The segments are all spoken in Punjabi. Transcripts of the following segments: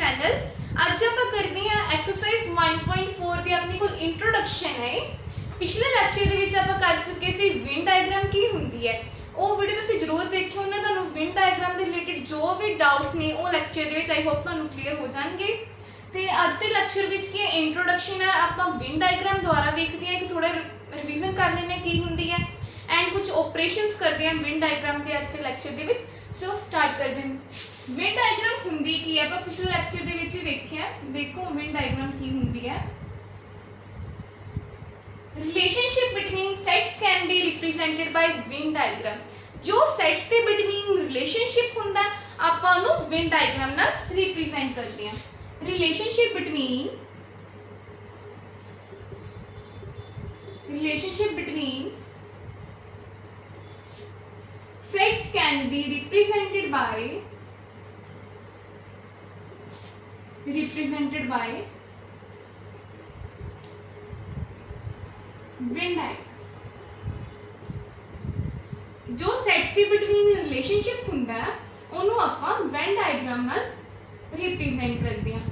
चैनल। अज आप करते हैं एक्सरसाइज 1.4 की अपनी कोल इंट्रोडक्शन है। पिछले लैक्चर के आप कर चुके थे विंड डायग्राम की होंगी है, वो वीडियो तुम जरूर देखो ना। तो विंड डायग्राम के रिलेटेड जो भी डाउट्स ने वो लैक्चर के आई होप तुहानू क्लीयर हो जाएंगे। तो अज के लैक्चर में की इंट्रोडक्शन है, आप विंड डायग्राम द्वारा देखते हैं कि थोड़ा रिविजन कर लेने की होंगी है एंड कुछ ऑपरेशंस करते हैं विंड डायग्राम के अज के लैक्चर के। जो स्टार्ट करते हैं विंड डायग्राम होंगी की है, आप पिछले लैक्चर के भी देखिए। देखो विंड डायग्राम की होंगी है, relationship between sets can be represented by wind diagram. जो सेट्स के बिटवीन रिलेशनशिप होंदा आपां नू विंड डायग्राम नाल रिप्रेजेंट करते हैं। Relationship between sets can be represented by wind diagram. जो सेट्स के बिटवीन रिलेशनशिप होंदा है उन्होंने आपां वेन डायग्राम नाल रिप्रेजेंट करते हैं।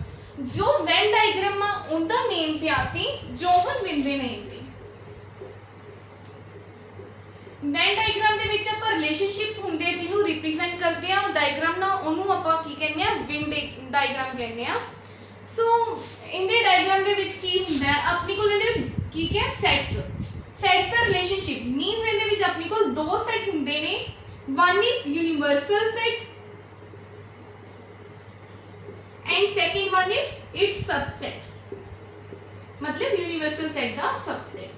जो वेन डायग्राम आ उनका नेम पिया सी जोहन विंदे नेम ते। वेन डायग्राम दे विच आपां रिलेशनशिप हुंदे जिन्हों रिप्रेजेंट करते हैं डायग्राम ना उन्होंने आपां की कहने आ विंड डायग्राम कहने आ। सो इनके डायग्राम दे विच की हुंदा है अपनी कोल इहदे विच की क्या सेट्स दा रिलेशनशिप मीन इहदे विच अपनी कोल दो सेट हुंदे ने। One is universal set and second one is it's subset, मतलब यूनिवर्सल सेट दा सबसेट।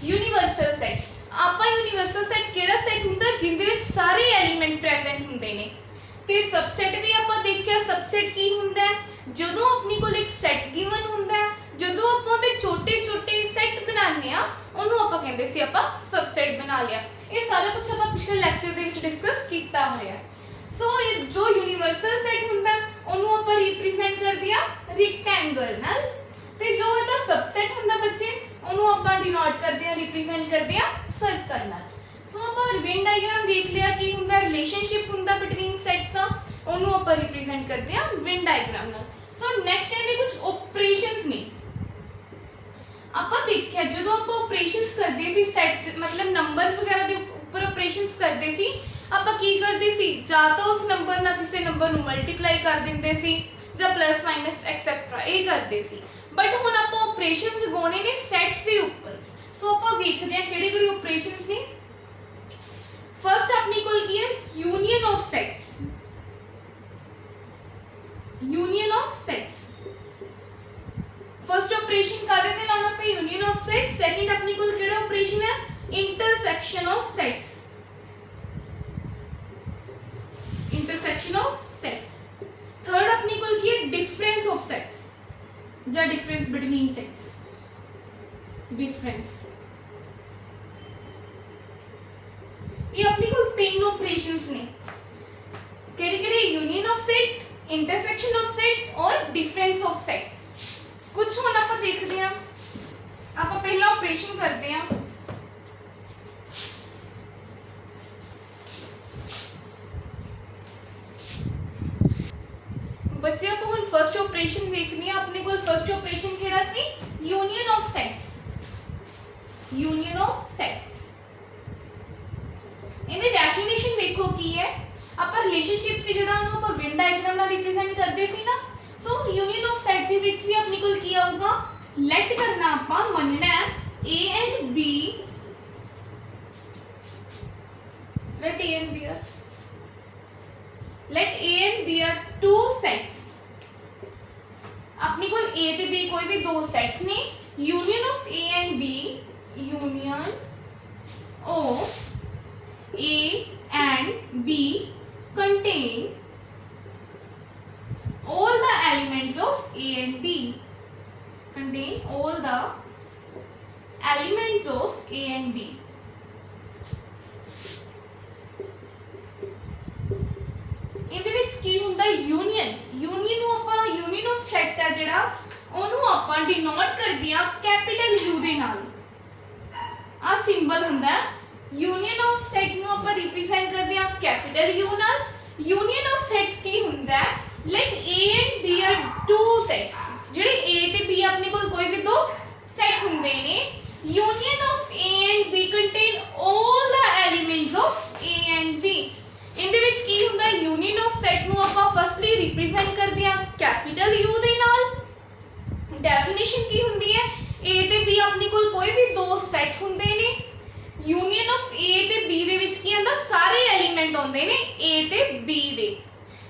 यूनिवर्सल सेट आपा यूनिवर्सल सेट केड़ा सेट हुंदा जिंदे विच सारे एलिमेंट प्रेजेंट हुंदे ने। ते सबसेट भी आपा देखिया सबसेट की हुंदा है जदों अपनी कोल एक सेट गिवन हुंदा है, जदों आपा उहदे छोटे-छोटे सेट बनाने आ उहनूं आपा कहंदे सी आपा सबसेट बना लिया। ये सारा कुछ आपा पिछले लेक्चर दे विच डिस्कस कीता होया है। सो जो यूनिवर्सल सेट हुंदा उहनूं आपा रिप्रेजेंट कर दिया रेक्टेंगल नाल, ते जो इहदा सबसेट हुंदा बच्चे उन्होंने आप डिनोट कर दिया रिप्रेजेंट कर दिया सर्कल नाल। सो आप विंड डायग्राम देख लिया कि उनका रिलेशनशिप हुंदा बिटवीन सेट्स का, उन्होंने आप रिप्रेजेंट कर दिया विंड डायग्राम नाल। सो नेक्स्ट है कुछ ऑपरेशंस ने आप देखिया जो आप ऑपरेशंस करते सी सेट मतलब नंबर्स वगैरह के ऊपर ऑपरेशंस करते सी आप की करते सी जा तो उस नंबर ना किसी नंबर नु मल्टीप्लाई कर देंदे सी या प्लस माइनस एक्सेट्रा ये करते सी। बट हुण आप ऑपरेशंस लगाने ने सेट्स के ऊपर। सो आप देखते हैं किहड़े-किहड़े ऑपरेशंस ने। फर्स्ट अपनी कोल की है union of sets. Union of sets first operation कर देते हैं लाना पे यूनियन ऑफ सेट्स। सेकंड अपनी कोल केड़ा ऑपरेशन है intersection of sets. Intersection of sets. Third अपनी कोल की है डिफरेंस ऑफ सेट्स या डिफरेंस बिटवीन सेट्स। डिफरेंस ये अपनी कोल तीन ऑपरेशंस ने केड़े-केड़े union of set, intersection of set और डिफरेंस ऑफ सेट्स। कुछ हुण आप देखते हैं, आप पहला ऑपरेशन करते हैं। बच्चे आप हुण फर्स्ट ऑपरेशन देखनी है अपने को। फर्स्ट ऑपरेशन केड़ा सी union of sets. Union of sets इनदी डेफिनेशन देखो की है। आप रिलेशनशिप से जेड़ा उन्होंने आप विंड डायग्राम नाल रिप्रेजेंट करते सी ना। सो यूनियन ऑफ सेट दे विच भी अपनी कोल की आऊगा लेट करना आपा मनना है A and B. Let A and B are let A and B are two sets। अपनी कोल A ते B कोई भी दो सेट ने। Union of A and B, union of A and B contain all the elements of A and B। contain all the elements of A and B। ਇਹਦੇ ਵਿੱਚ ਕੀ ਹੁੰਦਾ यूनियन यूनियन ਨੂੰ ਆਪਾਂ यूनियन ऑफ सेट ਹੈ ਜਿਹੜਾ ਉਹਨੂੰ ਆਪਾਂ डिनोट ਕਰਦੇ ਆ कैपिटल U ਦੇ ਨਾਲ। ਆ ਸਿੰਬਲ ਹੁੰਦਾ यूनियन ऑफ सेट ਨੂੰ ਆਪਾਂ रिप्रेजेंट ਕਰਦੇ ਆ कैपिटल U ਨਾਲ। यूनियन ऑफ सेट्स की ਹੁੰਦਾ let A and B are two sets ਜਿਹੜੇ A ਤੇ B ਆਪਣੇ ਕੋਲ ਕੋਈ ਵੀ ਦੋ set ਹੁੰਦੇ ਨੇ union of A and B contain all the elements of A and B ਇਹਦੇ ਵਿੱਚ ਕੀ ਹੁੰਦਾ union of set ਨੂੰ ਆਪਾਂ ਫਸਟਲੀ ਰਿਪਰੈਜ਼ੈਂਟ ਕਰਦੇ ਹਾਂ ਕੈਪੀਟਲ U ਦੇ ਨਾਲ ਡੈਫੀਨੇਸ਼ਨ ਕੀ ਹੁੰਦੀ ਹੈ A ਤੇ B ਆਪਣੇ ਕੋਲ ਕੋਈ ਵੀ ਦੋ ਸੈੱਟ ਹੁੰਦੇ ਨੇ ਯੂਨੀਅਨ ਆਫ A ਤੇ B ਦੇ ਵਿੱਚ ਕੀ ਆਂਦਾ ਸਾਰੇ ਐਲੀਮੈਂਟ ਹੁੰਦੇ ਨੇ A ਤੇ B ਦੇ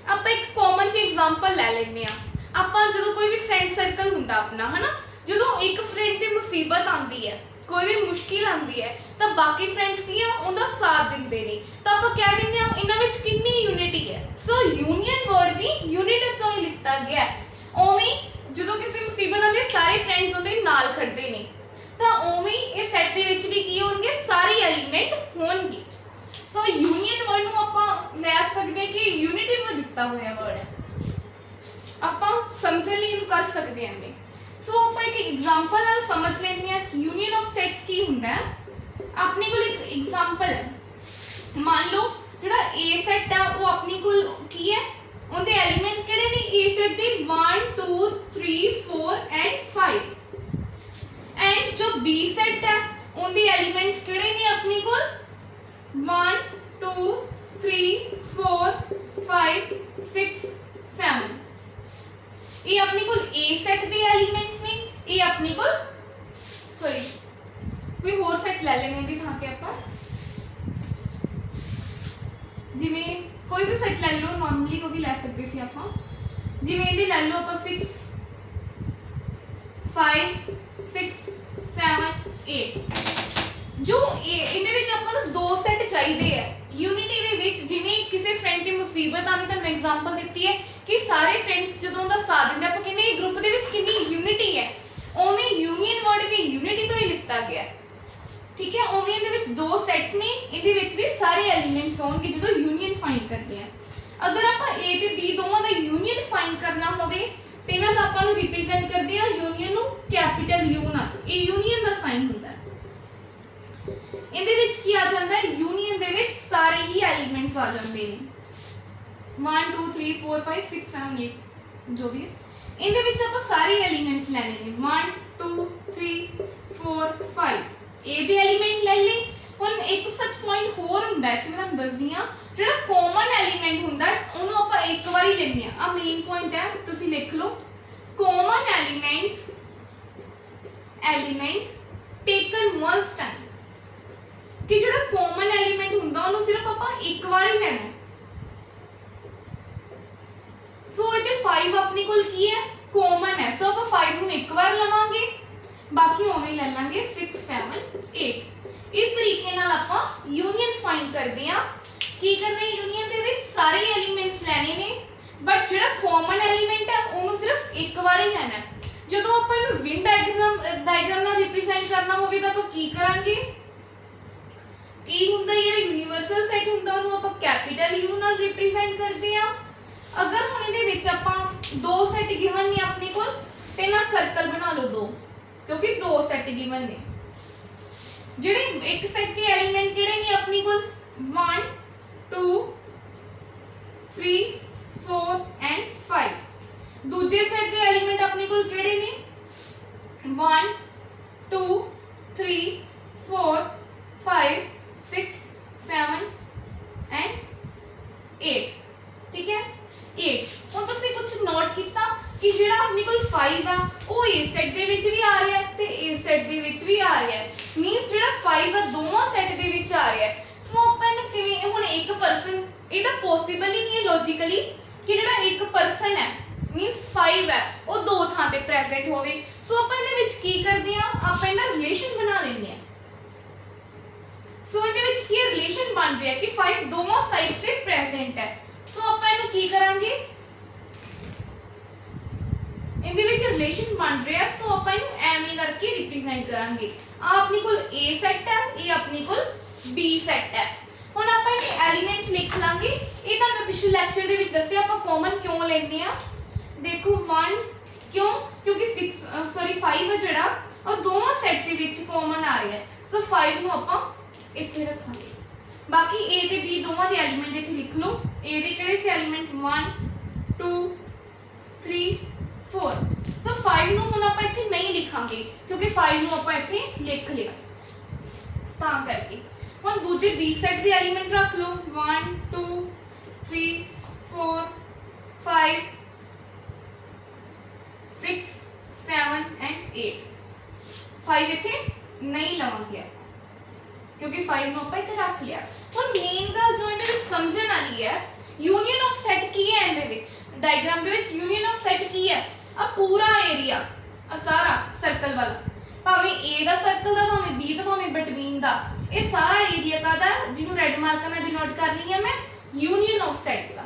ਆਪਾਂ ਇੱਕ ਕਾਮਨ ਸੀ ਐਗਜ਼ਾਮਪਲ ਲੈ ਲੈਂਦੇ ਆ ਆਪਾਂ ਜਦੋਂ ਕੋਈ ਵੀ ਫਰੈਂਡ ਸਰਕਲ ਹੁੰਦਾ ਆਪਣਾ ਹਨਾ ਜਦੋਂ ਇੱਕ ਫਰੈਂਡ ਤੇ ਮੁਸੀਬਤ ਆਂਦੀ ਹੈ ਕੋਈ ਵੀ ਮੁਸ਼ਕਿਲ ਆਂਦੀ ਹੈ ਤਾਂ ਬਾਕੀ ਫਰੈਂਡਸ ਕੀ ਆ ਉਹਦਾ ਸਾਥ ਦਿੰਦੇ ਨੇ ਤਾਂ ਆਪਾਂ ਕਹਿ ਦਿੰਦੇ ਆ ਇਹਨਾਂ ਵਿੱਚ ਕਿੰਨੀ ਯੂਨਿਟੀ ਹੈ ਸੋ ਯੂਨੀਅਨ ਵਰਡ ਵੀ ਯੂਨਿਟ ਤੋਂ ਹੀ ਲਿੱਤਾ ਗਿਆ ਉਵੇਂ ਜਦੋਂ ਕਿਸੇ ਮੁਸੀਬਤ ਆਂਦੀ ਸਾਰੇ ਫਰੈਂਡਸ ਉਹਦੇ ਨਾਲ ਖੜਦੇ ਨੇ ਤਾਂ ਉਵੇਂ ਇਹ ਸੈੱਟ ਦੇ ਵਿੱਚ ਵੀ ਕੀ ਹੋਣਗੇ ਸਾਰੇ ਐਲੀਮੈਂਟ ਹੋਣਗੇ ਸੋ ਯੂਨੀਅਨ ਵਰਡ ਨੂੰ ਆਪਾਂ ਲੈ ਸਕਦੇ ਹਾਂ ਕਿ ਯੂਨਿਟੀ ਨੂੰ ਦਿੱਤਾ ਹੋਇਆ ਵਰਡ ਹੈ ਆਪਾਂ ਸਮਝਣ ਲਈ ਇਹਨੂੰ ਕਰ ਸਕਦੇ ਹਾਂ ਨੇ ਸੋ ਆਪਾਂ ਇੱਕ ਐਗਜ਼ਾਮਪਲ ਨਾਲ ਸਮਝ ਲੈਂਦੇ ਹਾਂ ਕਿ ਯੂਨੀਅਨ ਆਫ ਸੈਟਸ ਕੀ ਹੁੰਦਾ ਹੈ ਆਪਣੇ ਕੋਲ ਇੱਕ ਐਗਜ਼ਾਮਪਲ ਹੈ ਮੰਨ ਲਓ ਜਿਹੜਾ A ਸੈੱਟ ਆ ਉਹ ਆਪਣੇ ਕੋਲ ਕੀ ਹੈ ਉਹਦੇ ਐਲੀਮੈਂਟ ਕਿਹੜੇ ਨੇ A ਸੈੱਟ ਦੇ 1 2 3 4 ਐਂਡ 5 एंड जो B सेट है उनके एलिमेंट्स किहड़े ने अपने कोल 1 2 3 4 5 6 7 ये अपने कोल A सेट दे एलिमेंट्स ने ये अपने कोल सॉरी कोई और सेट ले लेने दी थां ते आपां जिवें कोई भी सेट ले लो नॉर्मली को भी ले सकते सी आपां जिवें इहदे ले लो आपां 6 5 6 7 8 जो ਇਹਦੇ ਵਿੱਚ ਆਪਾਂ ਨੂੰ ਦੋ ਸੈੱਟ ਚਾਹੀਦੇ ਆ ਯੂਨਿਟੀ ਦੇ ਵਿੱਚ ਜਿਵੇਂ ਕਿਸੇ ਫਰੈਂਡ ਦੀ ਮੁਸੀਬਤ ਆਉਂਦੀ ਤਾਂ ਮੈਂ ਐਗਜ਼ਾਮਪਲ ਦਿੱਤੀ ਹੈ ਕਿ ਸਾਰੇ ਫਰੈਂਡਸ ਜਦੋਂ ਉਹਦਾ ਸਾਥ ਦਿੰਦੇ ਆਪਾਂ ਕਹਿੰਦੇ ਇਹ ਗਰੁੱਪ ਦੇ ਵਿੱਚ ਕਿੰਨੀ ਯੂਨਿਟੀ ਹੈ ਉਵੇਂ ਯੂਨੀਅਨ ਵਰਡ ਵੀ ਯੂਨਿਟੀ ਤੋਂ ਹੀ ਲਿੱਤਾ ਗਿਆ ਠੀਕ ਹੈ ਉਵੇਂ ਇਹਦੇ ਵਿੱਚ ਦੋ ਸੈਟਸ ਨੇ ਇਹਦੇ ਵਿੱਚ ਵੀ ਸਾਰੇ ਐਲੀਮੈਂਟਸ ਹੋਣਗੇ ਜਦੋਂ ਯੂਨੀਅਨ ਫਾਈਂਡ ਕਰਦੇ ਆ ਅਗਰ ਆਪਾਂ A ਤੇ B ਦੋਵਾਂ ਦਾ ਯੂਨੀਅਨ ਫਾਈਂਡ ਕਰਨਾ ਹੋਵੇ ਤੇ ਇਹਨਾਂ ਦਾ ਆਪਾਂ ਨੂੰ ਰਿਪਰੈਜ਼ੈਂਟ ਕਰਦੇ ਆ ਯੂਨੀਅਨ ਨੂੰ ਕੈਪੀਟਲ U ਨਾਲ ਇਹ ਯੂਨੀਅਨ ਦਾ ਸਾਈਨ ਹੁੰਦਾ ਹੈ ਇਹਦੇ ਵਿੱਚ ਕੀ ਆ ਜਾਂਦਾ ਹੈ ਯੂਨੀਅਨ ਦੇ ਵਿੱਚ ਸਾਰੇ ਹੀ ਐਲੀਮੈਂਟਸ ਆ ਜਾਂਦੇ ਨੇ 1 2 3 4 5 6 7 8 ਜੋ ਵੀ ਇਹਦੇ ਵਿੱਚ ਆਪਾਂ ਸਾਰੇ ਐਲੀਮੈਂਟਸ ਲੈਣੇ ਨੇ 1 2 3 4 5 A ਦੇ ਐਲੀਮੈਂਟ ਲੈ ਲਈ ਹੁਣ ਇੱਕ ਸੱਚ ਪੁਆਇੰਟ ਹੋਰ ਹੁੰਦਾ ਹੈ ਕਿ ਮੈਂ ਤੁਹਾਨੂੰ ਦੱਸਦੀ ਆ ਜਿਹੜਾ ਕਾਮਨ ਐਲੀਮੈਂਟ ਹੁੰਦਾ ਉਹਨੂੰ ਆਪਾਂ ਇੱਕ ਵਾਰੀ ਲੈਂਦੇ ਆ ਮੇਨ ਪੁਆਇੰਟ ਹੈ ਤੁਸੀਂ ਲਿਖ ਲਓ common element taken ones time ਕਿ ਜਿਹੜਾ ਕਾਮਨ ਐਲੀਮੈਂਟ ਹੁੰਦਾ ਉਹਨੂੰ ਸਿਰਫ ਆਪਾਂ ਇੱਕ ਵਾਰ ਹੀ ਲੈਣਾ ਸੋ ਇਹਦੇ 5 ਆਪਣੇ ਕੋਲ ਕੀ ਹੈ ਕਾਮਨ ਹੈ ਸੋ ਆਪਾਂ 5 ਨੂੰ ਇੱਕ ਵਾਰ ਲਵਾਂਗੇ ਬਾਕੀ ਉਵੇਂ ਲੈ ਲਾਂਗੇ 6 7 8 ਇਸ ਤਰੀਕੇ ਨਾਲ ਆਪਾਂ ਯੂਨੀਅਨ ਫਾਈਂਡ ਕਰਦੇ ਆ ਕੀ ਕਰਨਾ ਹੈ ਯੂਨੀਅਨ ਦੇ ਵਿੱਚ ਸਾਰੇ ਐਲੀਮੈਂਟਸ ਲੈਣੇ ਨੇ ਬਟ ਜਿਹੜਾ ਕਾਮਨ ਐਲੀਮੈਂਟ ਹੈ ਉਹਨੂੰ ਸਿਰਫ ਇੱਕ ਵਾਰ ਹੀ ਲੈਣਾ ਜਦੋਂ ਆਪਾਂ ਇਹਨੂੰ ਵਿਨ ਡਾਇਗਰਾਮ ਨਾਲ ਰਿਪਰੈਜ਼ੈਂਟ ਕਰਨਾ ਹੋਵੇ ਤਾਂ ਆਪਾਂ ਕੀ ਕਰਾਂਗੇ ਕੀ ਹੁੰਦਾ ਜਿਹੜਾ ਯੂਨੀਵਰਸਲ ਸੈਟ ਹੁੰਦਾ ਉਹਨੂੰ ਆਪਾਂ ਕੈਪੀਟਲ U ਨਾਲ ਰਿਪਰੈਜ਼ੈਂਟ ਕਰਦੇ ਆ ਅਗਰ ਹੁਣ ਇਹਦੇ ਵਿੱਚ ਆਪਾਂ ਦੋ ਸੈਟ ਗਿਵਨ ਨੇ ਆਪਣੇ ਕੋਲ ਤੇ ਨਾ ਸਰਕਲ ਬਣਾ ਲਓ ਦੋ ਕਿਉਂਕਿ ਦੋ ਸੈਟ ਗਿਵਨ ਨੇ ਜਿਹੜੇ ਇੱਕ ਸੈਟ ਦੇ ਐਲੀਮੈਂਟ ਕਿਹੜੇ ਨੇ ਆਪਣੀ ਕੋਲ 1 2 3 4 ਐਂਡ 5 ਦੂਜੇ ਸੈਟ ਦੇ ਐਲੀਮੈਂਟ ਆਪਣੇ ਕੋਲ ਕਿਹੜੇ ਨੇ 1 2 3 4 5 6 7 ਐਂਡ 8 ਠੀਕ ਹੈ 8 ਹੁਣ ਤੁਸੀਂ ਕੁਝ ਨੋਟ ਕੀਤਾ ਕਿ ਜਿਹੜਾ ਆਪਣੇ ਕੋਲ 5 ਆ ਉਹ A ਸੈਟ ਦੇ ਵਿੱਚ ਵੀ ਆ ਰਿਹਾ ਤੇ A ਸੈਟ ਦੇ ਵਿੱਚ ਵੀ ਆ ਰਿਹਾ ਮੀਨਸ ਜਿਹੜਾ 5 ਆ ਦੋਵਾਂ ਸੈਟ ਦੇ ਵਿੱਚ ਆ ਰਿਹਾ ਸੋ ਆਪਾਂ ਇਹਨੂੰ ਕਿਵੇਂ ਹੁਣ ਇੱਕ ਪਰਸਨ ਇਹਦਾ ਪੋਸੀਬਲ ਹੀ ਨਹੀਂ ਹੈ ਲੌਜੀਕਲੀ ਕਿ ਜਿਹੜਾ ਇੱਕ ਪਰਸਨ ਹੈ ਮੀਨਸ 5 ਹੈ ਉਹ ਦੋ ਥਾਂ ਤੇ ਪ੍ਰੈਜ਼ੈਂਟ ਹੋਵੇ ਸੋ ਆਪਾਂ ਇਹਦੇ ਵਿੱਚ ਕੀ ਕਰਦੇ ਆ ਆਪਾਂ ਇਹਨਾਂ ਰਿਲੇਸ਼ਨ ਬਣਾ ਲੈਂਦੇ ਆ ਸੋ ਇਹਦੇ ਵਿੱਚ ਕੀ ਰਿਲੇਸ਼ਨ ਬਣ ਰਿਹਾ ਕਿ 5 ਦੋਵਾਂ ਸਾਈਡਸ ਤੇ ਪ੍ਰੈਜ਼ੈਂਟ ਹੈ ਸੋ ਆਪਾਂ ਇਹਨੂੰ ਕੀ ਕਰਾਂਗੇ ਇਹਦੇ ਵਿੱਚ ਰਿਲੇਸ਼ਨ ਬਣ ਰਿਹਾ ਸੋ ਆਪਾਂ ਇਹਨੂੰ ਐਵੇਂ ਕਰਕੇ ਰਿਪਰੈਜ਼ੈਂਟ ਕਰਾਂਗੇ ਆ ਆਪਣੀ ਕੋਲ A ਸੈਟ ਹੈ ਇਹ ਆਪਣੀ ਕੋਲ B ਸੈਟ ਹੈ ਹੁਣ ਆਪਾਂ ਇਹਦੇ ਐਲੀਮੈਂਟਸ ਲਿਖ ਲਾਂਗੇ ਇਹ ਤਾਂ ਮੈਂ ਪਿਛਲੇ ਲੈਕਚਰ ਦੇ ਵਿੱਚ ਦੱਸਿਆ ਆਪਾਂ ਕਾਮਨ ਕਿਉਂ ਲੈਂਦੇ ਆ ਦੇਖੋ 1 ਕਿਉਂ ਕਿਉਂਕਿ 5 ਹੈ ਜਿਹੜਾ ਉਹ ਦੋਵਾਂ ਸੈਟ ਦੇ ਵਿੱਚ ਕਾਮਨ ਆ ਰਿਹਾ ਸੋ 5 ਨੂੰ ਆਪਾਂ ਇੱਥੇ ਰੱਖਾਂਗੇ ਬਾਕੀ A ਤੇ B ਦੋਵਾਂ ਦੇ ਐਲੀਮੈਂਟ ਇੱਥੇ ਲਿਖ ਲਓ A ਦੇ ਕਿਹੜੇ ਸੀ ਐਲੀਮੈਂਟ 1 2 3 4 सो 5 ਨੂੰ ਹੁਣ ਆਪਾਂ ਇੱਥੇ ਨਹੀਂ ਲਿਖਾਂਗੇ ਕਿਉਂਕਿ 5 ਨੂੰ ਆਪਾਂ ਇੱਥੇ ਲਿਖ ਲਿਆ ਤਾਂ ਕਰਕੇ ਹੁਣ ਦੂਜੇ B ਸੈਟ ਦੇ ਐਲੀਮੈਂਟ ਰੱਖ ਲਓ 1 2 3 4 5 6 7 and 8 5 ਇੱਥੇ ਨਹੀਂ ਲਵਾਂਗੇ क्योंकि 5 ਨੂੰ ਆਪਾਂ ਇੱਥੇ ਰੱਖ ਲਿਆ ਹੁਣ ਮੇਨ ਗੱਲ ਜੋ ਇਹਦੇ ਵਿੱਚ ਸਮਝਣ ਵਾਲੀ ਹੈ ਯੂਨੀਅਨ ਆਫ ਸੈਟ ਕੀ ਹੈ ਇਹਦੇ ਵਿੱਚ ਡਾਇਗਰਾਮ ਦੇ ਵਿੱਚ ਯੂਨੀਅਨ ਆਫ ਸੈਟ ਕੀ ਹੈ ਆ ਪੂਰਾ ਏਰੀਆ ਆ ਸਾਰਾ ਸਰਕਲ ਵਾਲਾ ਭਾਵੇਂ A ਦਾ ਸਰਕਲ ਦਾ ਭਾਵੇਂ B ਦਾ ਭਾਵੇਂ ਬਿਟਵੀਨ ਦਾ ਇਹ ਸਾਰਾ ਏਰੀਆ ਕਾਦਾ ਜਿਹਨੂੰ ਰੈੱਡ ਮਾਰਕਰ ਨਾਲ ਡਿਨੋਟ ਕਰ ਰਹੀ ਹਾਂ ਮੈਂ ਯੂਨੀਅਨ ਆਫ ਸੈਟਸ ਦਾ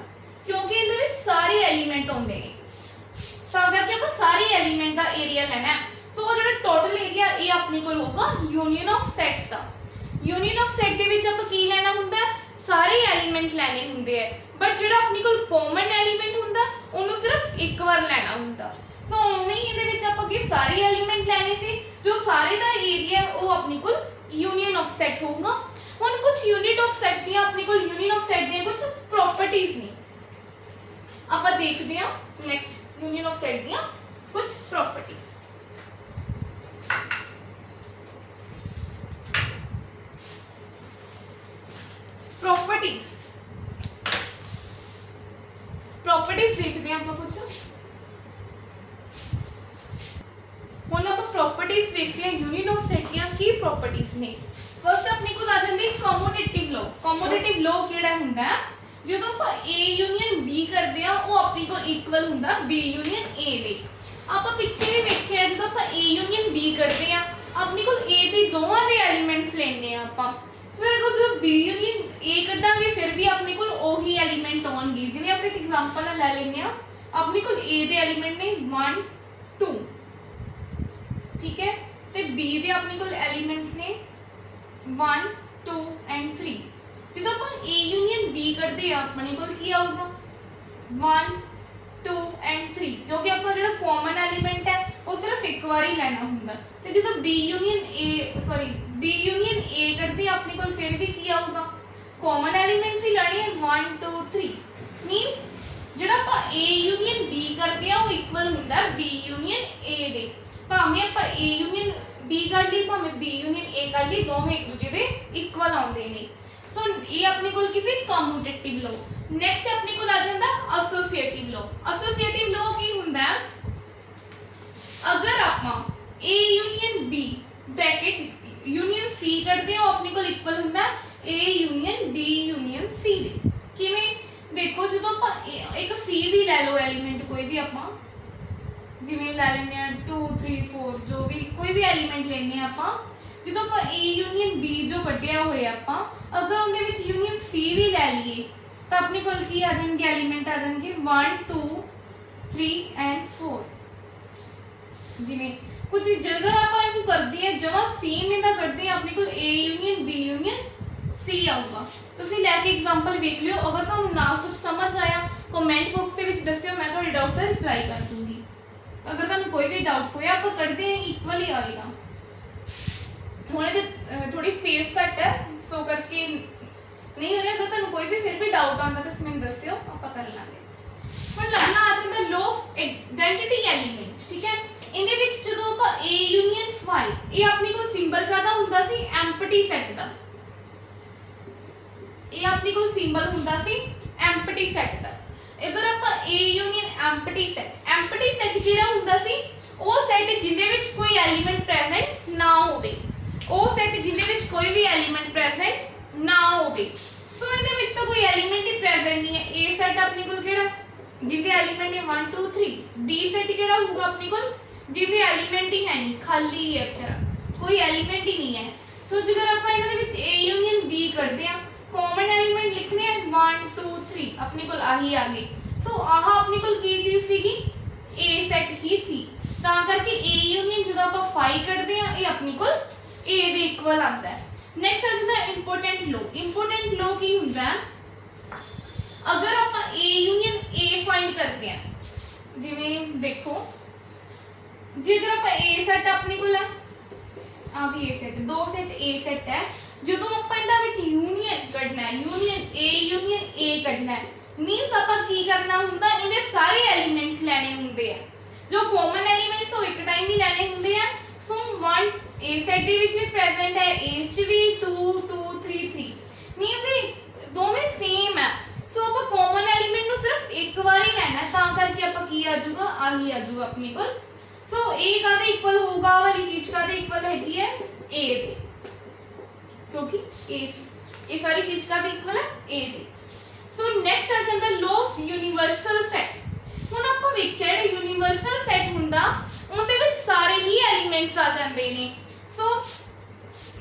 ਕਿਉਂਕਿ ਇਹਦੇ ਵਿੱਚ ਸਾਰੇ ਐਲੀਮੈਂਟ ਹੁੰਦੇ ਨੇ ਤਾਂ ਕਰਕੇ ਆਪਾਂ ਸਾਰੇ ਐਲੀਮੈਂਟ ਦਾ ਏਰੀਆ ਲੈਣਾ ਸੋ ਜਿਹੜਾ ਟੋਟਲ ਏਰੀਆ ਇਹ ਆਪਣੇ ਕੋਲ ਹੋਗਾ union of sets the union of set ਦੇ ਵਿੱਚ ਆਪਾਂ ਕੀ ਲੈਣਾ ਹੁੰਦਾ ਸਾਰੇ ਐਲੀਮੈਂਟ ਲੈਣੇ ਹੁੰਦੇ ਆ ਬਟ ਜਿਹੜਾ ਆਪਣੇ ਕੋਲ ਕਾਮਨ ਐਲੀਮੈਂਟ ਹੁੰਦਾ ਉਹਨੂੰ ਸਿਰਫ ਇੱਕ ਵਾਰ ਲੈਣਾ ਹੁੰਦਾ ਸੋ ਉਵੇਂ ਹੀ ਇਹਦੇ ਵਿੱਚ ਆਪਾਂ ਕੀ ਸਾਰੇ ਐਲੀਮੈਂਟ ਲੈਣੇ ਸੀ ਜੋ ਸਾਰੇ ਦਾ ਏਰੀਆ ਉਹ ਆਪਣੇ ਕੋਲ ਯੂਨੀਅਨ ਆਫ ਸੈਟ ਹੋਊਗਾ ਹੁਣ ਕੁਝ ਯੂਨਿਟ ਆਫ ਸੈਟ ਦੀਆਂ ਆਪਣੇ ਕੋਲ ਯੂਨੀਅਨ ਆਫ ਸੈਟ ਦੀਆਂ ਕੁਝ ਪ੍ਰੋਪਰਟੀਆਂ ਨੇ ਆਪਾਂ ਦੇਖਦੇ ਹਾਂ ਨੈਕਸਟ ਯੂਨੀਅਨ ਆਫ ਸੈਟ ਦੀਆਂ ਕੁਝ ਪ੍ਰੋਪਰਟੀਆਂ प्रॉपर्टीज देखते हैं आप कुछ ਹੁਣ ਆਪਾਂ ਪ੍ਰੋਪਰਟੀਜ਼ ਦੇਖਦੇ ਹਾਂ ਯੂਨੀਅਨ ਆਫ ਸੈਟ ਦੀਆਂ ਕੀ ਪ੍ਰੋਪਰਟੀਜ਼ ਨੇ ਫਸਟ ਆਪਣੇ ਕੋਲ ਆ ਜਾਂਦੀ ਕਮੋਡੇਟਿਵ ਲੋ ਕਮੋਡੇਟਿਵ ਲੋ ਕਿਹੜਾ ਹੁੰਦਾ ਜਦੋਂ ਆਪਾਂ A ਯੂਨੀਅਨ B ਕਰਦੇ ਆ ਉਹ ਆਪਣੇ ਕੋਲ ਇਕੁਅਲ ਹੁੰਦਾ B ਯੂਨੀਅਨ A ਦੇ ਆਪਾਂ ਪਿੱਛੇ ਵੀ ਵੇਖਿਆ ਜਦੋਂ ਆਪਾਂ A ਯੂਨੀਅਨ B ਕਰਦੇ ਆ ਆਪਣੇ ਕੋਲ A ਦੇ ਦੋਵਾਂ ਦੇ ਐਲੀਮੈਂਟਸ ਲੈਣੇ ਆ ਆਪਾਂ फिर अगर जो B यूनियन A कटांगे फिर भी अपने को वही एलिमेंट आउणगे जिवें आप एक एग्जांपल ले लेने अपने को A दे एलिमेंट ने 1 2 ठीक है ते B दे अपने को एलिमेंट्स ने 1 2 एंड 3 ਜਦੋਂ ਆਪਾਂ A यूनियन B करते ਆ अपने को की आऊगा 1 2 एंड 3 क्योंकि ਆਪਾਂ ਜਿਹੜਾ ਕਾਮਨ ਐਲੀਮੈਂਟ ਹੈ ਉਹ ਸਿਰਫ ਇੱਕ ਵਾਰ ਹੀ ਲੈਣਾ ਹੁੰਦਾ ਤੇ ਜਦੋਂ B यूनियन A करते अपने को फिर भी की आऊगा कॉमन एलिमेंट्स ही लेने 1 2 3 मींस जेड़ा ਆਪਾਂ A यूनियन B करते हैं वो इक्वल ਹੁੰਦਾ B यूनियन A ਦੇ ਭਾਵੇਂ ਆਪਾਂ A यूनियन B ਕਰ ਲਈ ਭਾਵੇਂ B यूनियन A ਕਰ ਲਈ ਦੋਵੇਂ ਇੱਕ ਦੂਜੇ ਦੇ ਇਕੁਅਲ ਆਉਂਦੇ ਨੇ ਸੋ ਇਹ ਆਪਣੇ ਕੋਲ ਕਿਸੇ ਕਮਿਊਟੇਟਿਵ ਲੋ ਨੈਕਸਟ ਆਪਣੇ ਕੋਲ ਆ ਜਾਂਦਾ ਐਸੋਸੀਏਟਿਵ ਲੋ ਕੀ ਹੁੰਦਾ ਅਗਰ ਆਪਾਂ A union B bracket union C करते हो अपने को इक्वल ਹੁੰਦਾ A union B union C ਦੇ ਕਿਵੇਂ ਦੇਖੋ ਜਦੋਂ ਆਪਾਂ ਇੱਕ C ਵੀ ਲੈ ਲਓ ਐਲੀਮੈਂਟ ਕੋਈ ਵੀ ਆਪਾਂ ਜਿਵੇਂ ਲੈ ਲੈਂਦੇ ਆ 2 3 4 ਜੋ ਵੀ ਕੋਈ ਵੀ ਐਲੀਮੈਂਟ ਲੈਣੇ ਆ ਆਪਾਂ ਜਦੋਂ ਆਪਾਂ A यूनियन B ਜੋ ਕੱਢਿਆ ਹੋਇਆ ਆਪਾਂ ਅਗਰ ਉਹਦੇ ਵਿੱਚ यूनियन C ਵੀ ਲੈ ਲਈਏ ਤਾਂ ਆਪਣੇ ਕੋਲ ਕੀ ਆ ਜਾਣਗੇ ਐਲੀਮੈਂਟ ਆ ਜਾਣਗੇ 1 2 3 ਐਂਡ 4 ਜਿਵੇਂ कुछ जगह आप इन करते हैं जमा सेम इदा करते हैं अपने को A union B union C आऊगा ਤੁਸੀਂ ਲੈ ਕੇ एग्जांपल देख लियो अगर ਤੁਹਾਨੂੰ ना कुछ समझ आया कमेंट बॉक्स ਦੇ ਵਿੱਚ ਦੱਸਿਓ ਮੈਂ ਤੁਹਾਡੇ ਡਾਊਟਸ ਦਾ ਰਿਪਲਾਈ ਕਰ ਦੂੰਗੀ ਅਗਰ ਤੁਹਾਨੂੰ ਕੋਈ ਵੀ ਡਾਊਟਸ ਹੋਇਆ ਆਪਾਂ ਕਰਦੇ ਹਾਂ ਇਕੁਅਲ ਹੀ ਆਏਗਾ ਹੁਣ ਇਹ ਥੋੜੀ ਸਪੇਸ ਘੱਟ ਹੈ ਸੋ ਕਰਕੇ ਨਹੀਂ ਹੋ ਰਿਹਾ ਅਗਰ ਤੁਹਾਨੂੰ ਕੋਈ ਵੀ ਫਿਰ ਵੀ ਡਾਊਟ ਆਉਂਦਾ ਤਾਂ ਮੈਨੂੰ ਦੱਸਿਓ ਆਪਾਂ ਕਰ ਲਾਂਗੇ ਹੁਣ ਅਗਲਾ ਆ ਜਾਂਦਾ ਲੋ ਆਫ ਆਇਡੈਂਟੀਟੀ ਐਲੀਮੈਂਟ ਠੀਕ ਹੈ ਇਹਦੇ ਵਿੱਚ ਜਦੋਂ ਆਪਾਂ A ਯੂਨੀਅਨ 5 ਇਹ ਆਪਣੇ ਕੋਲ ਸਿੰਬਲ ਕਾਦਾ ਹੁੰਦਾ ਸੀ ਐਮਪਟੀ ਸੈਟ ਦਾ ਇਹ ਆਪਣੇ ਕੋਲ ਸਿੰਬਲ ਹੁੰਦਾ ਸੀ ਐਮਪਟੀ ਸੈਟ ਦਾ ਇਧਰ ਆਪਾਂ A ਯੂਨੀਅਨ ਐਮਪਟੀ ਸੈਟ ਜਿਹੜਾ ਹੁੰਦਾ ਸੀ ਉਹ ਸੈਟ ਜਿਹਦੇ ਵਿੱਚ ਕੋਈ ਐਲੀਮੈਂਟ ਪ੍ਰੈਜ਼ੈਂਟ ਨਾ ਹੋਵੇ ਉਹ ਸੈਟ ਜਿਹਦੇ ਵਿੱਚ ਕੋਈ ਵੀ ਐਲੀਮੈਂਟ ਪ੍ਰੈਜ਼ੈਂਟ ਨਾ ਹੋਵੇ ਸੋ ਇਹਦੇ ਵਿੱਚ ਤਾਂ ਕੋਈ ਐਲੀਮੈਂਟ ਹੀ ਪ੍ਰੈਜ਼ੈਂਟ ਨਹੀਂ ਹੈ A ਸੈਟ ਆਪਣੇ ਕੋਲ ਕਿਹੜਾ ਜਿਹਦੇ ਐਲੀਮੈਂਟ ਨੇ 1 2 3 B ਸੈਟ ਕਿਹੜਾ ਹੋਊਗਾ ਆਪਣੇ ਕੋਲ ਜਿਹਦੇ ਐਲੀਮੈਂਟ ਹੀ ਹੈ ਨਹੀਂ ਖਾਲੀ ਹੈ ਵਿਚਾਰਾ ਕੋਈ ਐਲੀਮੈਂਟ ਹੀ ਨਹੀਂ ਹੈ ਸੋ ਜੇਕਰ ਆਪਾਂ ਇਹਨਾਂ ਦੇ ਵਿੱਚ A ਯੂਨੀਅਨ B ਕਰਦੇ ਆ ਕਾਮਨ ਐਲੀਮੈਂਟ ਲਿਖਨੇ ਆ 1 2 3 ਆਪਣੇ ਕੋਲ ਆਹੀ ਆ ਗਏ ਸੋ ਆਹ ਆਪਣੇ ਕੋਲ ਕੀ ਚੀਜ਼ ਸੀਗੀ A ਸੈਟ ਹੀ ਸੀ ਤਾਂ ਕਰਕੇ A ਯੂਨੀਅਨ ਜਦੋਂ ਆਪਾਂ 5 ਕਰਦੇ ਆ ਇਹ ਆਪਣੇ ਕੋਲ A ਦੇ ਇਕੁਅਲ ਆਉਂਦਾ ਹੈ ਨੈਕਸਟ ਆ ਜਾਂਦਾ ਇੰਪੋਰਟੈਂਟ ਲੋ ਕੀ ਹੁੰਦਾ ਅਗਰ ਆਪਾਂ A ਯੂਨੀਅਨ A ਫਾਈਂਡ ਕਰਦੇ ਆ ਜਿਵੇਂ ਦੇਖੋ ਜੇ ਅਗਰ ਆਪਾਂ A ਸੈਟ ਆਪਣੀ ਕੋਲ ਆ ਵੀ A ਸੈਟ ਦੋ ਸੈਟ A ਸੈਟ ਹੈ ਜਦੋਂ ਆਪਾਂ ਇਹਨਾਂ ਵਿੱਚ ਯੂਨੀਅਨ ਕੱਢਣਾ ਹੈ ਯੂਨੀਅਨ A ਕੱਢਣਾ ਹੈ मीनस आपां की करना हुंदा इहदे सारे एलिमेंट्स लैने हुंदे आ जो कॉमन एलिमेंट्स वो एक टाइम ही लैने हुंदे आ सो 1 ए सेट दे विच भी प्रेजेंट है ए च भी 2 2 3 3 मीनस ये दोवें सेम है सो आपां कॉमन एलिमेंट नु सिर्फ एक बार ही लेना है तां करके आपां की आ जाऊगा आही आ जाऊगा अपने कोल सो ए कादे इक्वल होगा वाली चीज कादे इक्वल हैगी है ए दे क्योंकि ए सारी चीज कादे इक्वल है ए दे सो नेक्स्ट आ जांदा लॉ ऑफ यूनिवर्सल सेट ਹੁਣ ਆਪਾਂ ਵੇਖਿਆ ਜਿਹੜਾ यूनिवर्सल सेट ਹੁੰਦਾ ਉਹਦੇ ਵਿੱਚ ਸਾਰੇ ਹੀ ਐਲੀਮੈਂਟਸ ਆ ਜਾਂਦੇ ਨੇ ਸੋ